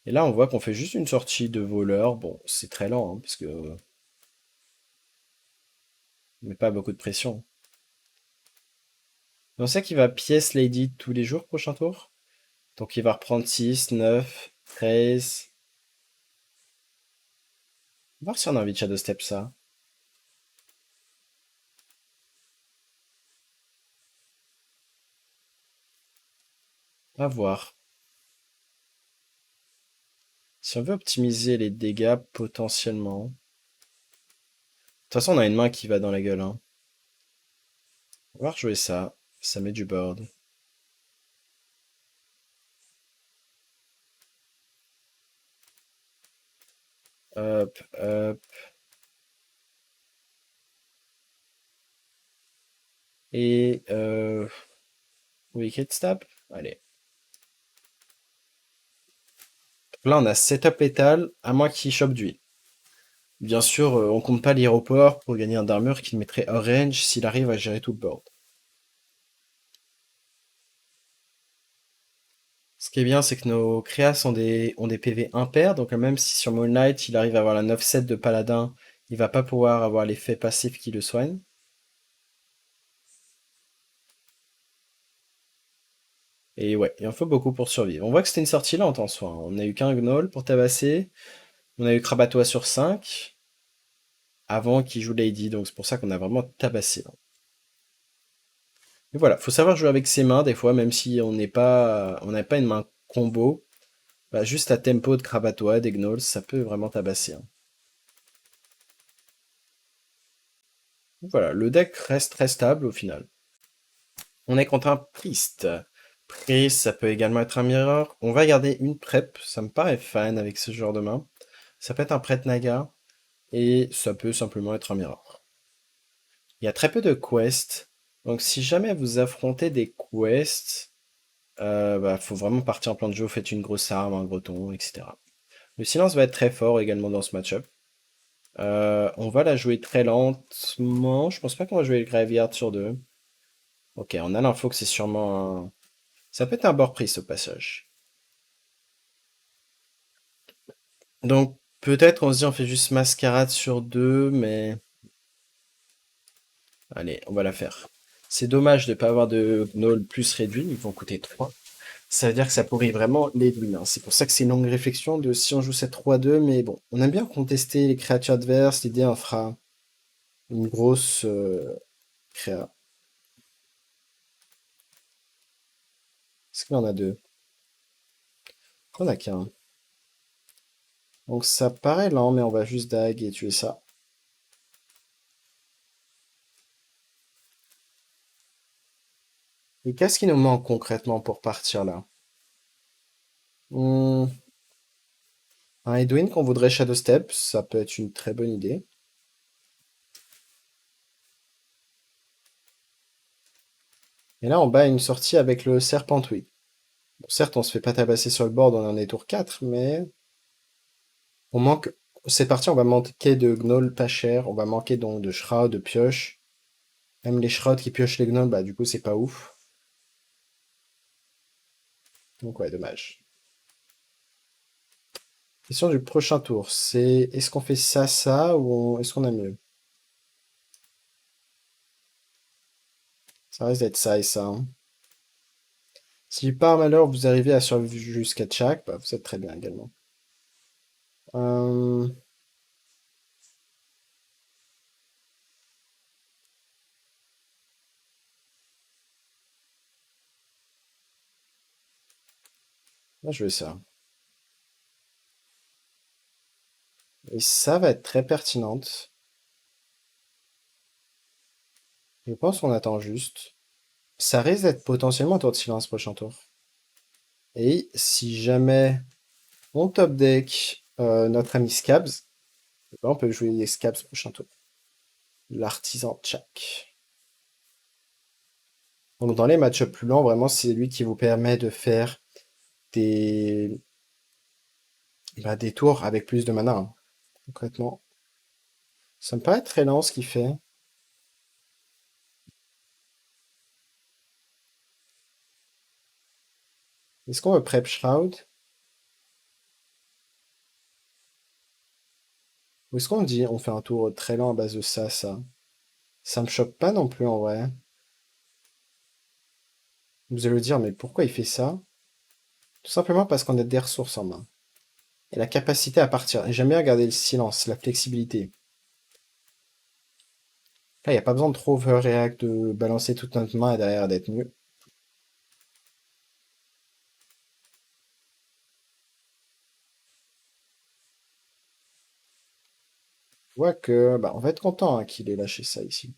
Et là, on voit qu'on fait juste une sortie de voleur. Bon, c'est très lent, hein, parce que on met pas beaucoup de pression. On sait qu'il va pièce Lady tous les jours, prochain tour. Donc il va reprendre 6, 9, 13. On va voir si on a envie de Shadow Step ça. À voir. Si on veut optimiser les dégâts potentiellement. De toute façon, on a une main qui va dans la gueule, hein. On va rejouer ça. Ça met du board. Hop, hop. Et Wicked Stab. Allez. Là, on a setup létal, à moins qu'il chope d'huile. Bien sûr, on compte pas l'Hero Power pour gagner un d'armure qui le mettrait hors range s'il arrive à gérer tout le board. Ce qui est bien, c'est que nos créas ont des PV impairs, donc même si sur Moon Knight il arrive à avoir la 9-7 de paladin, il va pas pouvoir avoir l'effet passif qui le soigne. Et ouais, il en faut beaucoup pour survivre. On voit que c'était une sortie lente en soi, hein. On n'a eu qu'un Gnoll pour tabasser, on a eu Krabatois sur 5, avant qu'il joue Lady, donc c'est pour ça qu'on a vraiment tabassé, hein. Et voilà, faut savoir jouer avec ses mains des fois, même si on n'a pas une main combo. Bah, juste à tempo de Krabatois, des Gnolls, ça peut vraiment tabasser, hein. Voilà, le deck reste très stable au final. On est contre un Priest. Priest, ça peut également être un Mirror. On va garder une prep, ça me paraît fan avec ce genre de main. Ça peut être un Prêtre Naga, et ça peut simplement être un Mirror. Il y a très peu de quests, donc si jamais vous affrontez des quests, bah, faut vraiment partir en plan de jeu, faites une grosse arme, un gros ton, etc. Le silence va être très fort également dans ce match-up. On va la jouer très lentement. Je pense pas qu'on va jouer le Graveyard sur 2. Ok, on a l'info que c'est sûrement un... Ça peut être un board priest au passage. Donc peut-être on se dit on fait juste mascarade sur 2, mais... Allez, on va la faire. C'est dommage de ne pas avoir de Gnoll plus réduit, ils vont coûter 3. Ça veut dire que ça pourrit vraiment les win, hein. C'est pour ça que c'est une longue réflexion de si on joue cette 3-2, mais bon, on aime bien contester les créatures adverses, l'idée on fera une grosse créa. Est-ce qu'il y en a deux? On a qu'un. Donc ça paraît lent, mais on va juste dag et tuer ça. Et qu'est-ce qui nous manque concrètement pour partir là? Hmm, un Edwin qu'on voudrait Shadow Step, ça peut être une très bonne idée. Et là, on bat une sortie avec le Serpent, oui. Bon, certes, on se fait pas tabasser sur le board, on en est tour 4, mais on manque. C'est parti, on va manquer de Gnoll pas cher, on va manquer donc de Shroud, de Pioche. Même les Shrouds qui piochent les Gnolls, bah du coup, c'est pas ouf. Donc ouais, dommage. Question du prochain tour, c'est est-ce qu'on fait ça ou est-ce qu'on a mieux? Ça risque d'être ça et ça, hein. Si par malheur vous arrivez à survivre jusqu'à Tchak, bah, vous êtes très bien également. Euh, Là, je vais ça. Et ça va être très pertinente. Je pense qu'on attend juste. Ça risque d'être potentiellement un tour de silence prochain tour. Et si jamais on top deck notre ami Scabs, eh ben, on peut jouer les Scabs prochain tour. L'artisan Tchak. Donc dans les matchs plus lents, vraiment, c'est lui qui vous permet de faire des, des tours avec plus de mana, hein, concrètement. Ça me paraît très lent ce qu'il fait. Est-ce qu'on veut Prep Shroud? Ou est-ce qu'on dit on fait un tour très lent à base de ça? Ça me choque pas non plus en vrai. Vous allez me dire, mais pourquoi il fait ça? Tout simplement parce qu'on a des ressources en main. Et la capacité à partir. Et j'aime bien garder le silence, la flexibilité. Là, il n'y a pas besoin de trop overreact, de balancer toute notre main et derrière d'être mieux. Je vois que, bah, on va être content hein, qu'il ait lâché ça ici.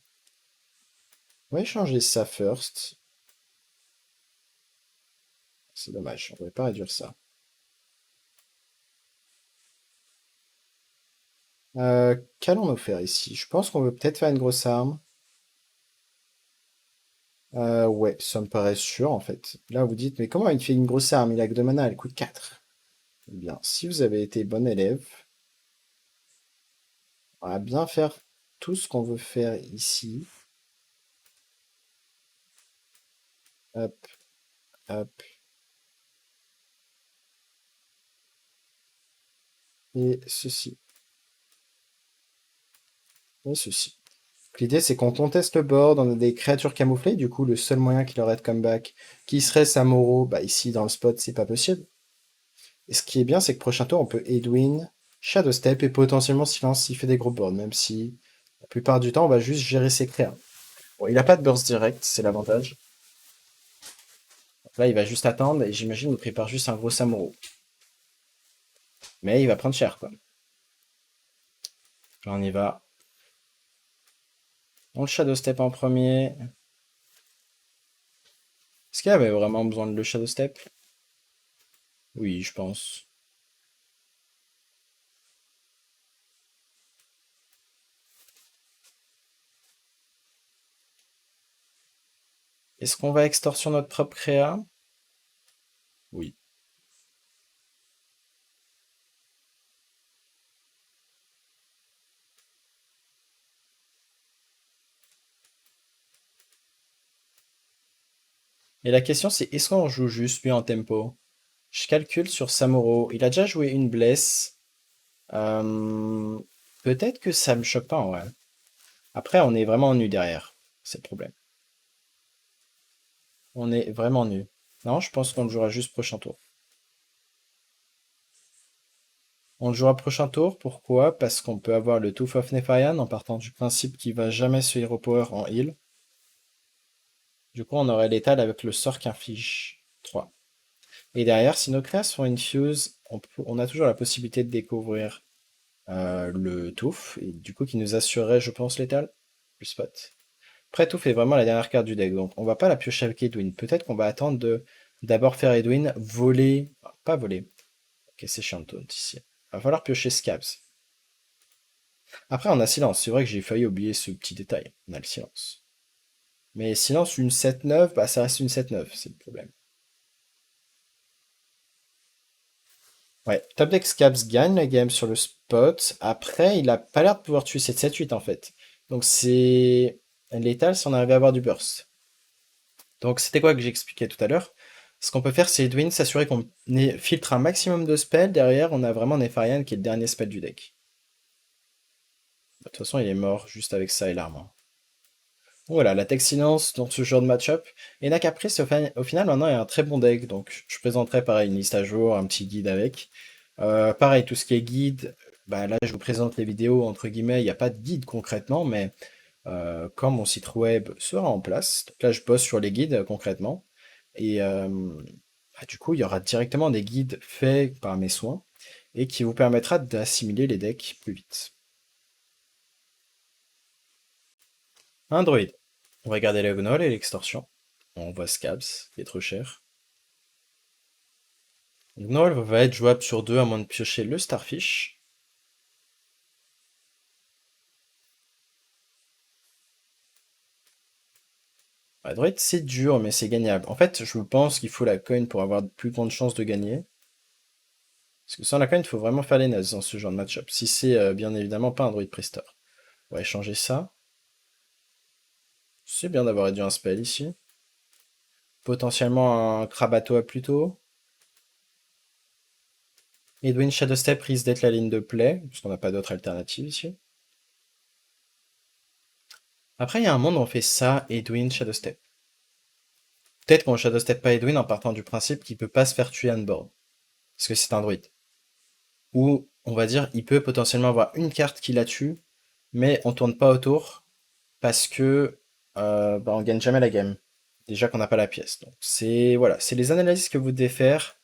On va échanger ça first. C'est dommage, on ne va pas réduire ça. Qu'allons-nous faire ici? Je pense qu'on veut peut-être faire une grosse arme. Ouais, ça me paraît sûr en fait. Là, vous dites, mais comment il fait une grosse arme? Il a que 2 mana, elle coûte 4. Eh bien, si vous avez été bon élève, on va bien faire tout ce qu'on veut faire ici. Hop, hop. et ceci. Et ceci. L'idée, c'est qu'on conteste le board, on a des créatures camouflées, du coup, le seul moyen qu'il aurait de comeback, qui serait Samuro, bah ici, dans le spot, c'est pas possible. Et ce qui est bien, c'est que prochain tour, on peut Edwin, Shadow Step et potentiellement Silence s'il fait des gros boards, même si la plupart du temps, on va juste gérer ses créas. Bon, il a pas de burst direct, c'est l'avantage. Là, il va juste attendre et j'imagine qu'il prépare juste un gros Samuro. Mais il va prendre cher, quoi. Là, on y va. On le Shadow Step en premier. Est-ce qu'il avait vraiment besoin de le Shadow Step? Oui, je pense. Est-ce qu'on va extorsion notre propre créa? Oui. Et la question, c'est est-ce qu'on joue juste lui en tempo? Je calcule sur Samuro. Il a déjà joué une bless. Euh, Peut-être que ça me choque pas en vrai. Après, on est vraiment nu derrière. C'est le problème. On est vraiment nu. Non, je pense qu'on le jouera juste prochain tour. On le jouera prochain tour, pourquoi? Parce qu'on peut avoir le Tooth of Nepharian en partant du principe qu'il va jamais se hero power en heal. Du coup, on aurait l'étal avec le sort qu'inflige 3. Et derrière, si nos créas sont infuse, on a toujours la possibilité de découvrir le Tooth, et du coup qui nous assurerait, je pense, l'étal, le spot. Après, Tooth est vraiment la dernière carte du deck, donc on va pas la piocher avec Edwin. Peut-être qu'on va attendre de d'abord faire Edwin voler, enfin, pas voler. Ok, c'est chiant taunt ici. Va falloir piocher Scabs. Après, on a silence. C'est vrai que j'ai failli oublier ce petit détail. On a le silence. Mais silence, une 7-9, bah ça reste une 7-9, c'est le problème. Ouais, top deck Scabs gagne la game sur le spot. Après, il a pas l'air de pouvoir tuer cette 7-8 en fait. Donc c'est létal si on arrive à avoir du burst. Donc c'était quoi que j'expliquais tout à l'heure? Ce qu'on peut faire, c'est Edwin, s'assurer qu'on filtre un maximum de spells. Derrière, on a vraiment Nefarian qui est le dernier spell du deck. De toute façon, il est mort juste avec ça et l'armure. Voilà, la tech silence dans ce genre de match-up. Et Nakapriest, au final, maintenant, est un très bon deck. Donc, je présenterai pareil une liste à jour, un petit guide avec. Pareil, tout ce qui est guide, bah, là, je vous présente les vidéos, entre guillemets. Il n'y a pas de guide concrètement, mais quand mon site web sera en place, donc là, je bosse sur les guides concrètement. Et bah, du coup, il y aura directement des guides faits par mes soins et qui vous permettra d'assimiler les decks plus vite. Un druide. On va garder la Gnoll et l'extorsion. On voit Scabs, qui est trop cher. Gnoll va être jouable sur 2 à moins de piocher le Starfish. La druide, c'est dur, mais c'est gagnable. En fait, je pense qu'il faut la coin pour avoir de plus grandes chances de gagner. Parce que sans la coin, il faut vraiment faire les nazes dans ce genre de match-up. Si c'est bien évidemment pas un druide Priester. On va échanger ça. C'est bien d'avoir réduit un spell ici. Potentiellement un Krabatoa plus tôt. Edwin Shadowstep risque d'être la ligne de play, parce qu'on n'a pas d'autre alternative ici. Après, il y a un monde où on fait ça, Edwin Shadowstep. Peut-être qu'on Shadowstep pas Edwin en partant du principe qu'il peut pas se faire tuer on board. Parce que c'est un druide. Ou, on va dire, il peut potentiellement avoir une carte qui la tue, mais on tourne pas autour, parce que bah, on gagne jamais la game. Déjà qu'on n'a pas la pièce. Donc c'est voilà, c'est les analyses que vous devez faire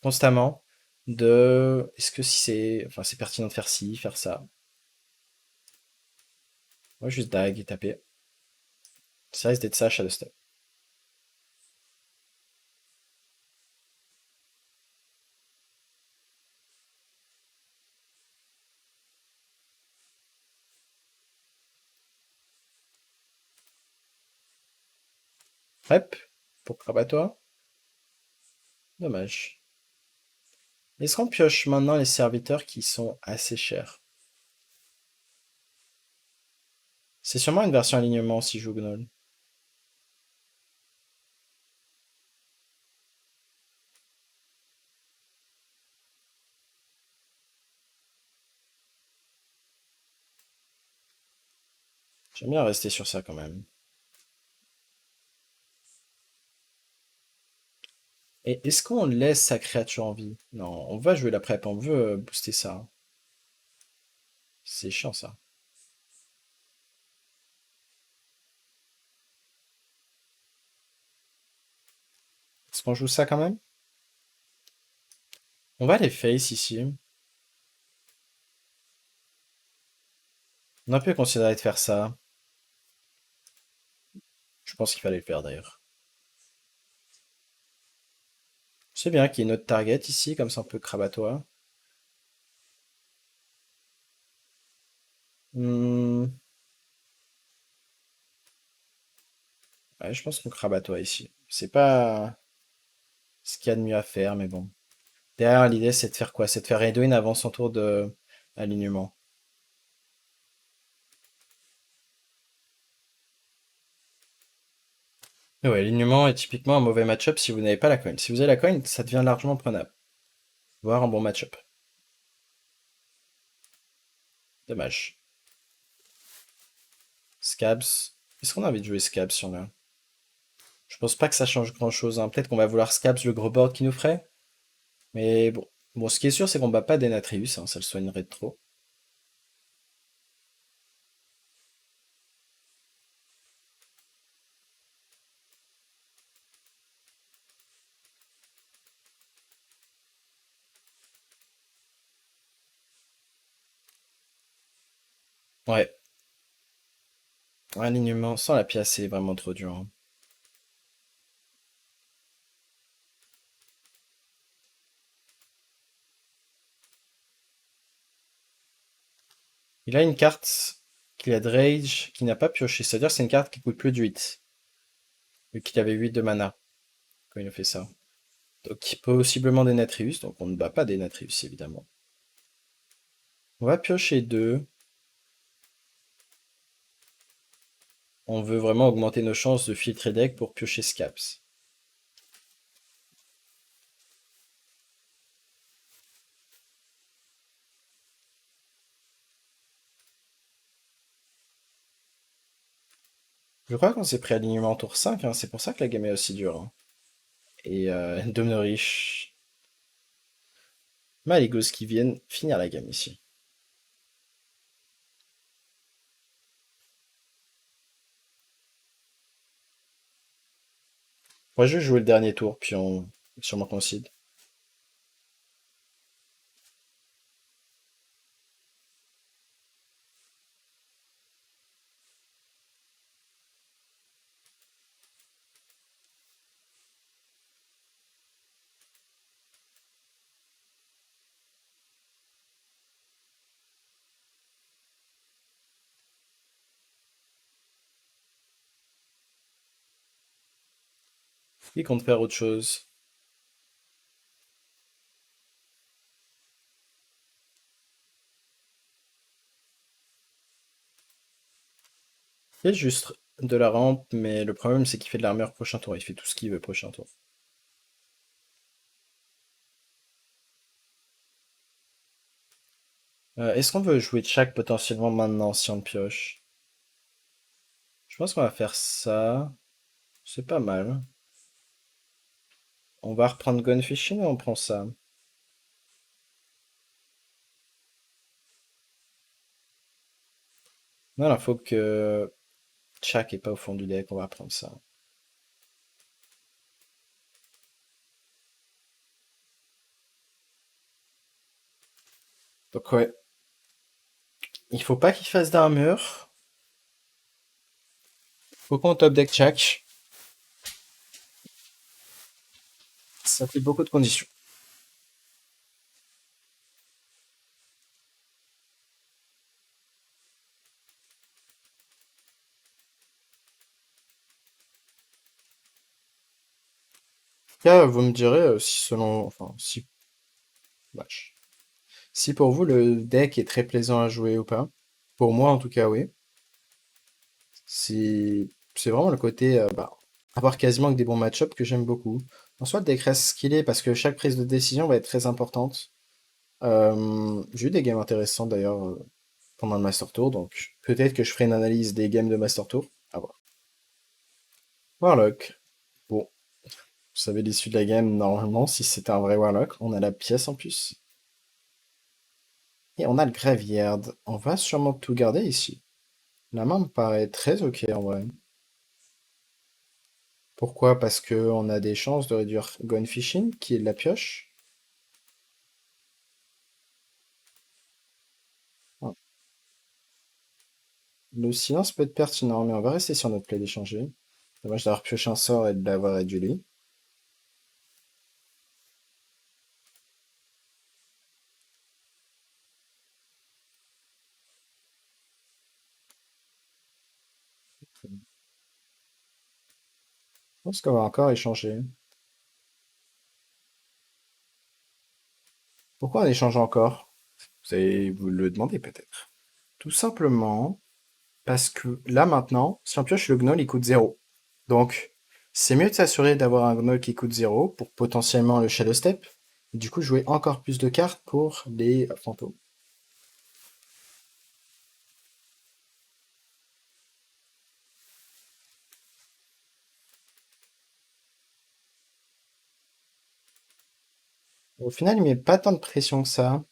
constamment de est-ce que si c'est enfin c'est pertinent de faire ci, faire ça. Moi juste dag et taper. Ça risque d'être ça Shadowstep. Hop, pour Krabato. Dommage. Est-ce qu'on pioche maintenant les serviteurs qui sont assez chers? C'est sûrement une version alignement si je joue Gnoll. J'aime bien rester sur ça quand même. Et est-ce qu'on laisse sa créature en vie? Non, on va jouer la prep, on veut booster ça. C'est chiant ça. Est-ce qu'on joue ça quand même? On va les face ici. On a pu considérer de faire ça. Je pense qu'il fallait le faire d'ailleurs. C'est bien qu'il y ait notre target ici, comme ça on peut crabatois. Hmm, ouais, je pense qu'on crabatois ici. C'est pas ce qu'il y a de mieux à faire, mais bon. Derrière, l'idée c'est de faire quoi? C'est de faire Edwin avant son tour de alignement. Mais ouais, l'alignement est typiquement un mauvais match-up si vous n'avez pas la coin. Si vous avez la coin, ça devient largement prenable. Voire un bon match-up. Dommage. Scabs. Est-ce qu'on a envie de jouer Scabs sur là? Je pense pas que ça change grand-chose, hein. Peut-être qu'on va vouloir Scabs le gros board qui nous ferait. Mais bon. Bon, ce qui est sûr, c'est qu'on bat pas Denatrius, hein, ça le soignerait de trop. Ouais. Un alignement sans la pièce, c'est vraiment trop dur, hein. Il a une carte qu'il a de Rage, qui n'a pas pioché. C'est-à-dire que c'est une carte qui coûte plus de 8. Vu qu'il avait 8 de mana quand il a fait ça. Donc possiblement Denatrius, donc on ne bat pas Denatrius évidemment. On va piocher 2. On veut vraiment augmenter nos chances de filtrer deck pour piocher Scaps. Je crois qu'on s'est pris alignement tour 5, hein, c'est pour ça que la game est aussi dure, hein. Et Domnerich, Maligos qui viennent finir la game ici. Moi je vais jouer le dernier tour, puis on sûrement concede. Il compte faire autre chose. Il y a juste de la rampe, mais le problème c'est qu'il fait de l'armure prochain tour. Il fait tout ce qu'il veut prochain tour. Est-ce qu'on veut jouer Chak potentiellement maintenant si on le pioche? Je pense qu'on va faire ça. C'est pas mal. On va reprendre Gunfishing ou on prend ça? Non, il faut que Chak est pas au fond du deck. On va prendre ça. Donc ouais, il faut pas qu'il fasse d'armure. Faut qu'on top deck Chak. Ça fait beaucoup de conditions. Là, vous me direz si selon, enfin, si, vache. Si pour vous le deck est très plaisant à jouer ou pas. Pour moi, en tout cas, oui. C'est vraiment le côté avoir quasiment que des bons match-ups que j'aime beaucoup. En soi, le deck reste ce qu'il est parce que chaque prise de décision va être très importante. J'ai eu des games intéressantes d'ailleurs pendant le Master Tour, donc Peut-être que je ferai une analyse des games de Master Tour. À voir. Warlock. Bon, vous savez l'issue de la game, normalement, si c'était un vrai Warlock. On a la pièce en plus. Et on a le Graveyard. On va sûrement tout garder ici. La main me paraît très ok en vrai. Pourquoi? Parce que on a des chances de réduire Gone Fishing, qui est de la pioche. Ah. Le silence peut être pertinent, mais on va rester sur notre play d'échanger. Dommage d'avoir pioché un sort et de l'avoir réduit. Je pense qu'on va encore échanger. Pourquoi on échange encore? Vous allez vous le demander peut-être. Tout simplement parce que là maintenant, si on pioche le gnoll, il coûte 0. Donc, c'est mieux de s'assurer d'avoir un gnoll qui coûte 0 pour potentiellement le Shadow Step. Et du coup, jouer encore plus de cartes pour les fantômes. Au final, il met pas tant de pression que ça.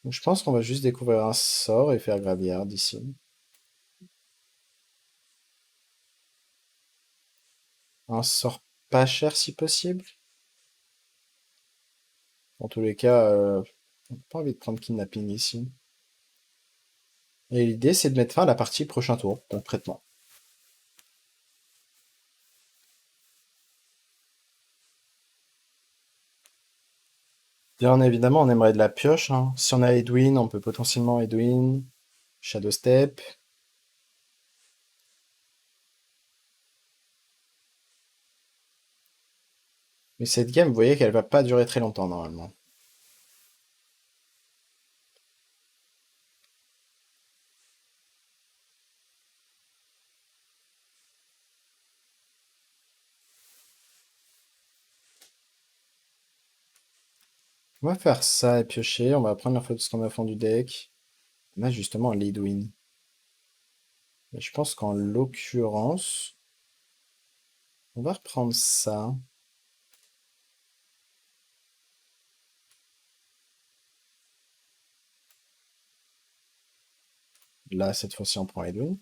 Donc, je pense qu'on va juste découvrir un sort et faire Graveyard ici. Un sort pas cher si possible. Dans tous les cas, on n'a pas envie de prendre Kidnapping ici. Et l'idée, c'est de mettre fin à la partie prochain tour, concrètement. Bien évidemment, on aimerait de la pioche, hein. Si on a Edwin, on peut potentiellement Edwin, Shadow Step. Mais cette game, vous voyez qu'elle va pas durer très longtemps normalement. On va faire ça et piocher. On va prendre l'info de ce qu'on a fond du deck. On a justement l'Edwin. Mais je pense qu'en l'occurrence, on va reprendre ça. Là, cette fois-ci, on prend Edwin.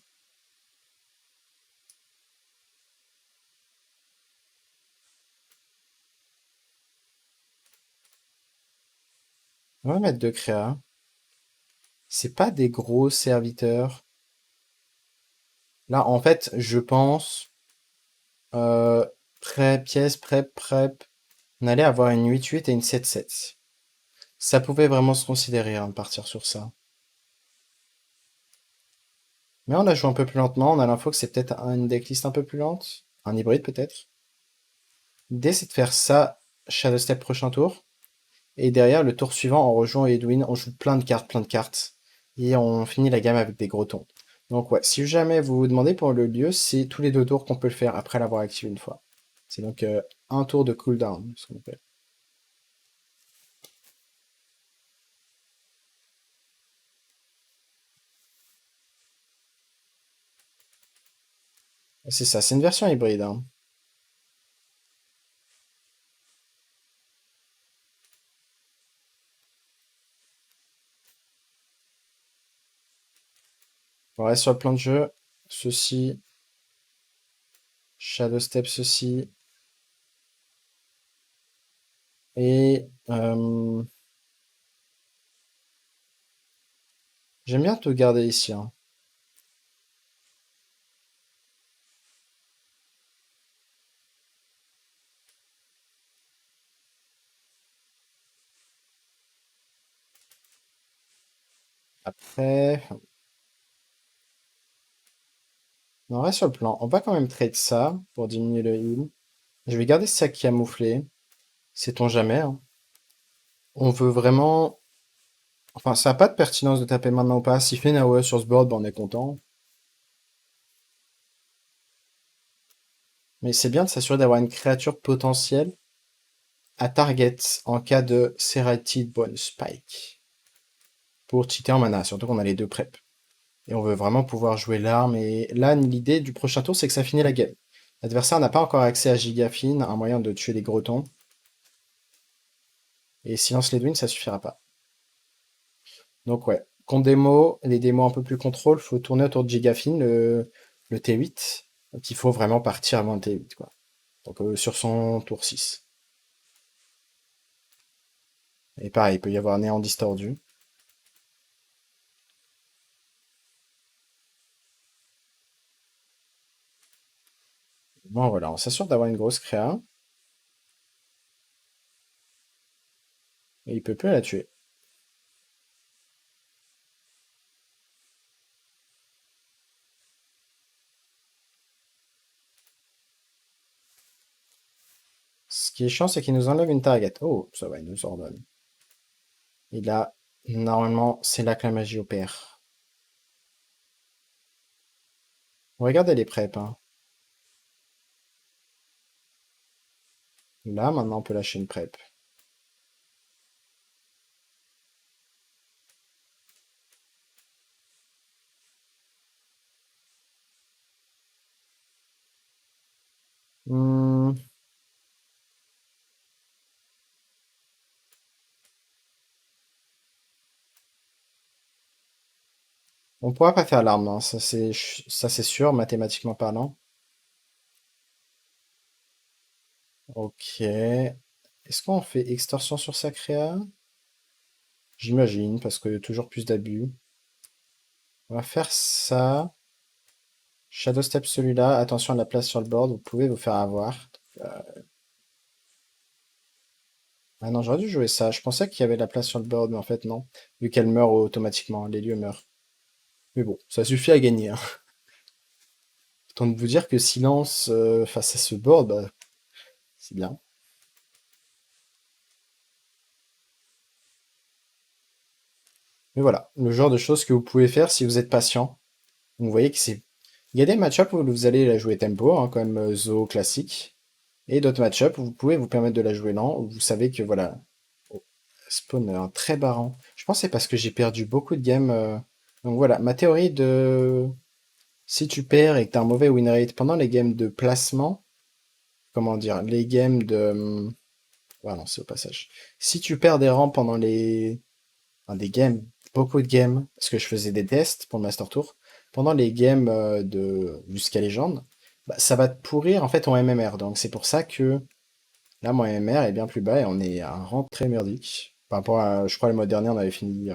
On va mettre deux créas. C'est pas des gros serviteurs. Là, en fait, je pense... Euh, pièce, prep. On allait avoir une 8-8 et une 7-7. Ça pouvait vraiment se considérer, hein, de partir sur ça. Mais on a joué un peu plus lentement. On a l'info que c'est peut-être une decklist un peu plus lente. Un hybride peut-être. L'idée, c'est de faire ça Shadow Step prochain tour. Et derrière, le tour suivant, on rejoint Edwin. On joue plein de cartes, plein de cartes. Et on finit la gamme avec des gros tons. Donc ouais, si jamais vous vous demandez pour le lieu, c'est tous les deux tours qu'on peut le faire après l'avoir activé une fois. C'est donc un tour de cooldown, ce qu'on appelle. C'est ça, c'est une version hybride, hein. On reste sur le plan de jeu. Ceci, Shadow Step, ceci. Et j'aime bien te garder ici, hein. Après, on reste sur le plan. On va quand même trade ça pour diminuer le heal. Je vais garder ça camouflé. Sait-on jamais, hein. On veut vraiment... Enfin, ça n'a pas de pertinence de taper maintenant ou pas. S'il fait une AOE sur ce board, ben on est content. Mais c'est bien de s'assurer d'avoir une créature potentielle à target en cas de Serrated Bone Spike. Pour cheater en mana, surtout qu'on a les deux prep. Et on veut vraiment pouvoir jouer l'arme. Et là, l'idée du prochain tour, c'est que ça finit la game. L'adversaire n'a pas encore accès à Gigafine, un moyen de tuer les grotons. Et silence Ledwin, ça suffira pas. Donc ouais, contre démo, les démos un peu plus contrôle, faut tourner autour de Gigafine, le T8. Donc il faut vraiment partir avant le T8, quoi. Donc sur son tour 6. Et pareil, il peut y avoir néant distordu. Bon voilà, on s'assure d'avoir une grosse créa. Et il peut plus la tuer. Ce qui est chiant, c'est qu'il nous enlève une target. Oh, ça va, il nous ordonne. Et là, normalement, c'est là que la magie opère. Regardez les preps, hein. Là, maintenant, on peut lâcher une prep. Hmm, on pourra pas faire l'arme, hein. Ça c'est sûr, mathématiquement parlant. Ok. Est-ce qu'on fait extorsion sur sa créa? J'imagine, parce qu'il y a toujours plus d'abus. On va faire ça. Shadow Step celui-là. Attention à la place sur le board, vous pouvez vous faire avoir. Ah non, j'aurais dû jouer ça. Je pensais qu'il y avait la place sur le board, mais en fait non. Vu qu'elle meurt automatiquement, les lieux meurent. Mais bon, ça suffit à gagner, hein. Autant de vous dire que silence face à ce board, bah, c'est bien. Mais voilà, le genre de choses que vous pouvez faire si vous êtes patient. Vous voyez que c'est... Il y a des match-ups où vous allez la jouer tempo, hein, comme Zo classique. Et d'autres match-ups où vous pouvez vous permettre de la jouer lent, où vous savez que voilà... Oh, spawn un très barrant. Je pense que c'est parce que j'ai perdu beaucoup de games. Donc voilà, ma théorie de... Si tu perds et que tu as un mauvais win rate pendant les games de placement, comment dire, les games de... Ah non, c'est au passage. Si tu perds des rangs pendant les... enfin, des games, beaucoup de games, parce que je faisais des tests pour le Master Tour, pendant les games de jusqu'à légende, bah, ça va te pourrir en fait ton MMR. Donc c'est pour ça que là mon MMR est bien plus bas et on est à un rang très merdique. Par rapport à, je crois le mode dernier on avait fini,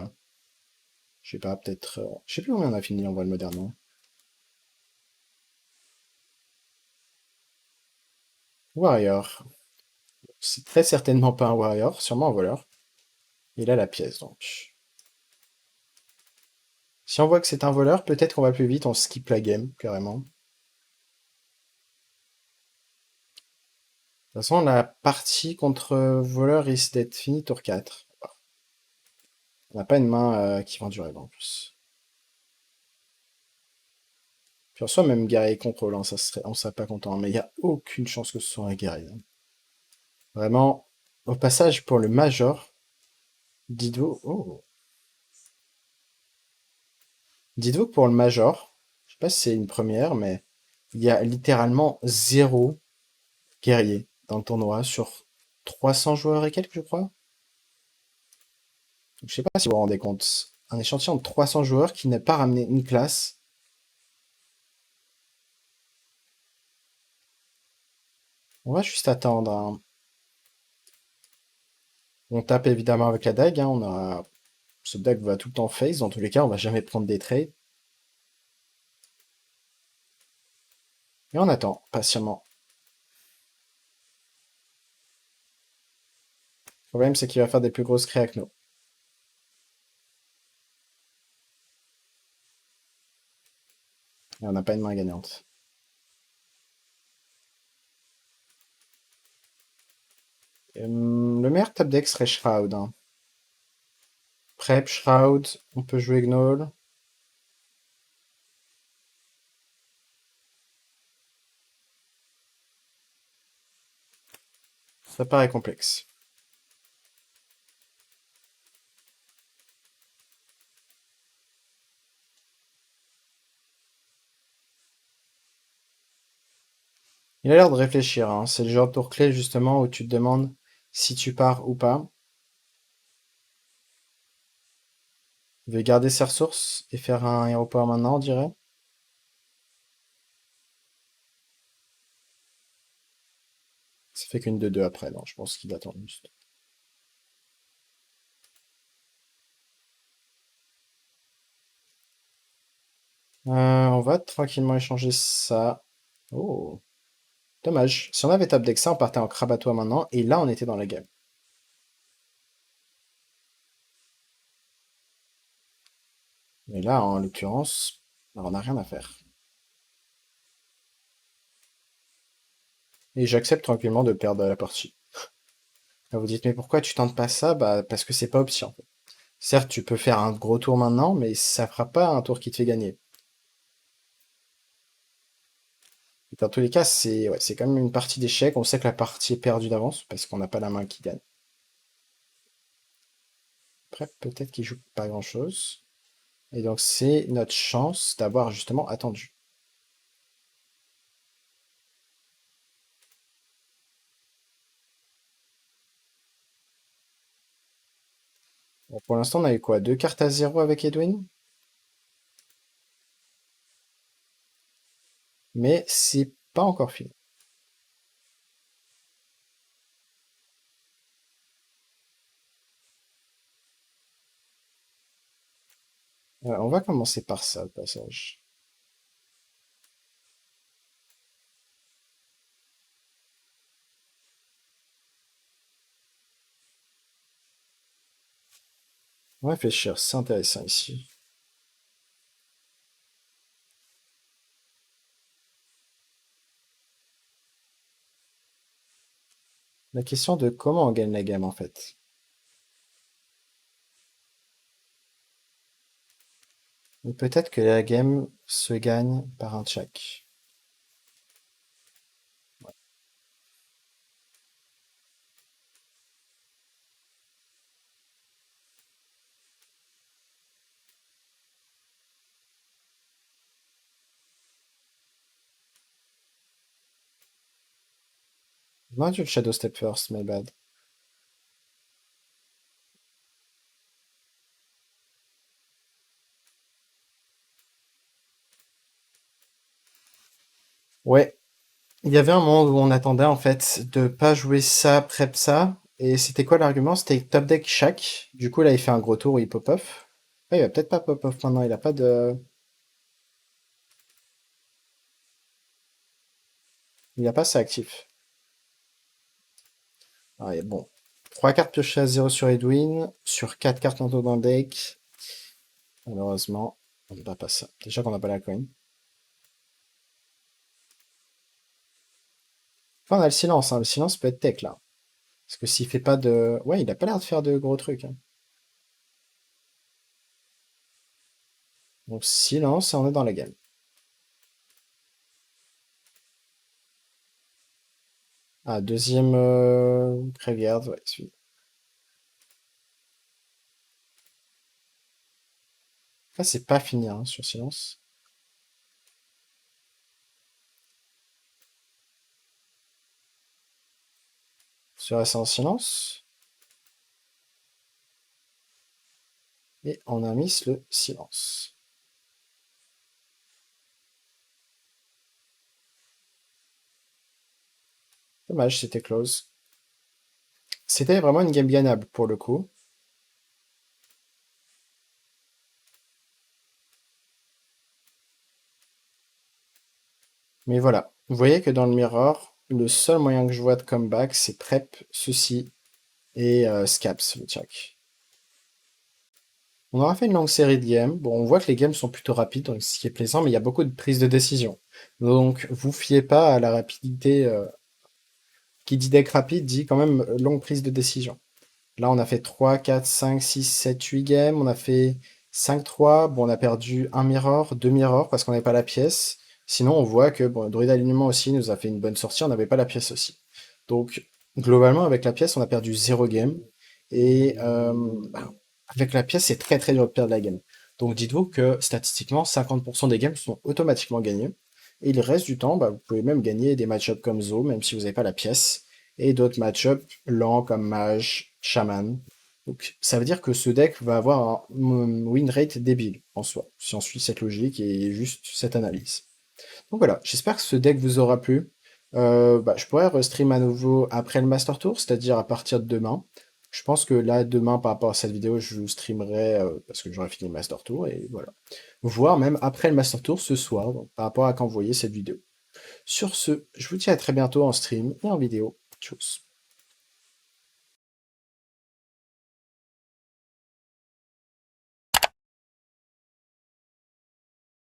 je sais pas, peut-être, je sais plus combien on a fini en voit le mode dernier. Warrior. C'est très certainement pas un Warrior, sûrement un voleur. Il a la pièce donc. Si on voit que c'est un voleur, peut-être qu'on va plus vite, on skip la game, carrément. De toute façon, la partie contre voleur risque d'être finie tour 4. On n'a pas une main qui va durer en plus. Puis en soi, même guerrier contrôle, hein, ça serait, on serait pas content. Mais il n'y a aucune chance que ce soit un guerrier, hein. Vraiment, au passage, pour le Major, dites-vous dites-vous que pour le Major, je sais pas si c'est une première, mais il y a littéralement zéro guerrier dans le tournoi sur 300 joueurs et quelques, je crois. Je sais pas si vous vous rendez compte. Un échantillon de 300 joueurs qui n'a pas ramené une classe. On va juste attendre, hein. On tape évidemment avec la dague, hein. Ce deck va tout le temps face. Dans tous les cas, on va jamais prendre des trades. Et on attend patiemment. Le problème, c'est qu'il va faire des plus grosses créas que nous. Et on n'a pas une main gagnante. Le meilleur top deck serait Shroud, hein. Prep, Shroud, on peut jouer Gnoll. Ça paraît complexe. Il a l'air de réfléchir, hein. C'est le genre de tour clé justement où tu te demandes si tu pars ou pas. Il veut garder ses ressources et faire un aéroport maintenant, on dirait. Ça fait qu'une de deux après, non, je pense qu'il attend juste. On va tranquillement échanger ça. Oh, dommage. Si on avait top deck ça, on partait en Krabatois maintenant, et là on était dans la game. Mais là, en l'occurrence, on n'a rien à faire. Et j'accepte tranquillement de perdre la partie. Là, vous dites, mais pourquoi tu tentes pas ça? Bah, parce que c'est pas option. Certes, tu peux faire un gros tour maintenant, mais ça fera pas un tour qui te fait gagner. Et dans tous les cas, c'est ouais, c'est quand même une partie d'échec. On sait que la partie est perdue d'avance, parce qu'on n'a pas la main qui gagne. Après, peut-être qu'il joue pas grand-chose. Et donc, c'est notre chance d'avoir justement attendu. Bon, pour l'instant, on a eu quoi? Deux cartes à zéro avec Edwin? Mais c'est pas encore fini. On va commencer par ça, au passage. On va réfléchir, c'est intéressant ici. La question de comment on gagne la game, en fait. Ou peut-être que la game se gagne par un check. On aurait dû le Shadow Step first, my bad. Ouais, il y avait un moment où on attendait en fait de pas jouer ça, prep ça. Et c'était quoi l'argument? C'était top deck chaque. Du coup, là, il fait un gros tour où il pop off. Ouais, il va peut-être pas pop off maintenant, il a pas de. Il a pas ça actif. Ah, et bon. 3 cartes piochées à 0 sur Edwin, sur 4 cartes en dans le deck. Malheureusement, on n'a pas ça. Déjà qu'on n'a pas la coin. Enfin, on a le silence, hein. Le silence peut être tech là. Parce que s'il fait pas de. Ouais, il a pas l'air de faire de gros trucs, hein. Donc silence et on est dans la game. Ah, deuxième Graveyard, ouais, celui. Là, c'est pas fini hein, sur silence. Serait-ce en silence? Et on a mis le silence. Dommage, c'était close. C'était vraiment une game gagnable pour le coup. Mais voilà, vous voyez que dans le mirror, le seul moyen que je vois de comeback, c'est prep, ceci et scaps, le check. On aura fait une longue série de games. Bon, on voit que les games sont plutôt rapides, donc ce qui est plaisant, mais il y a beaucoup de prises de décision. Donc, vous fiez pas à la rapidité. Qui dit deck rapide dit quand même longue prise de décision. Là, on a fait 3, 4, 5, 6, 7, 8 games. On a fait 5-3. Bon, on a perdu un mirror, deux mirrors parce qu'on n'avait pas la pièce. Sinon, on voit que bon, Druid Alignement aussi nous a fait une bonne sortie. On n'avait pas la pièce aussi. Donc, globalement, avec la pièce, on a perdu 0 game. Et bah, avec la pièce, c'est très très dur de perdre la game. Donc, dites-vous que statistiquement, 50% des games sont automatiquement gagnés. Et le reste du temps, bah, vous pouvez même gagner des match-ups comme Zo, même si vous n'avez pas la pièce, et d'autres match-ups lents comme Mage, Shaman. Donc ça veut dire que ce deck va avoir un win rate débile en soi, si on suit cette logique et juste cette analyse. Donc voilà, j'espère que ce deck vous aura plu. Bah, je pourrais restream à nouveau après le Master Tour, c'est-à-dire à partir de demain. Je pense que là, demain, par rapport à cette vidéo, je vous streamerai parce que j'aurai fini le Master Tour et voilà. Voire même après le Master Tour ce soir, donc, par rapport à quand vous voyez cette vidéo. Sur ce, je vous dis à très bientôt en stream et en vidéo. Tchuss.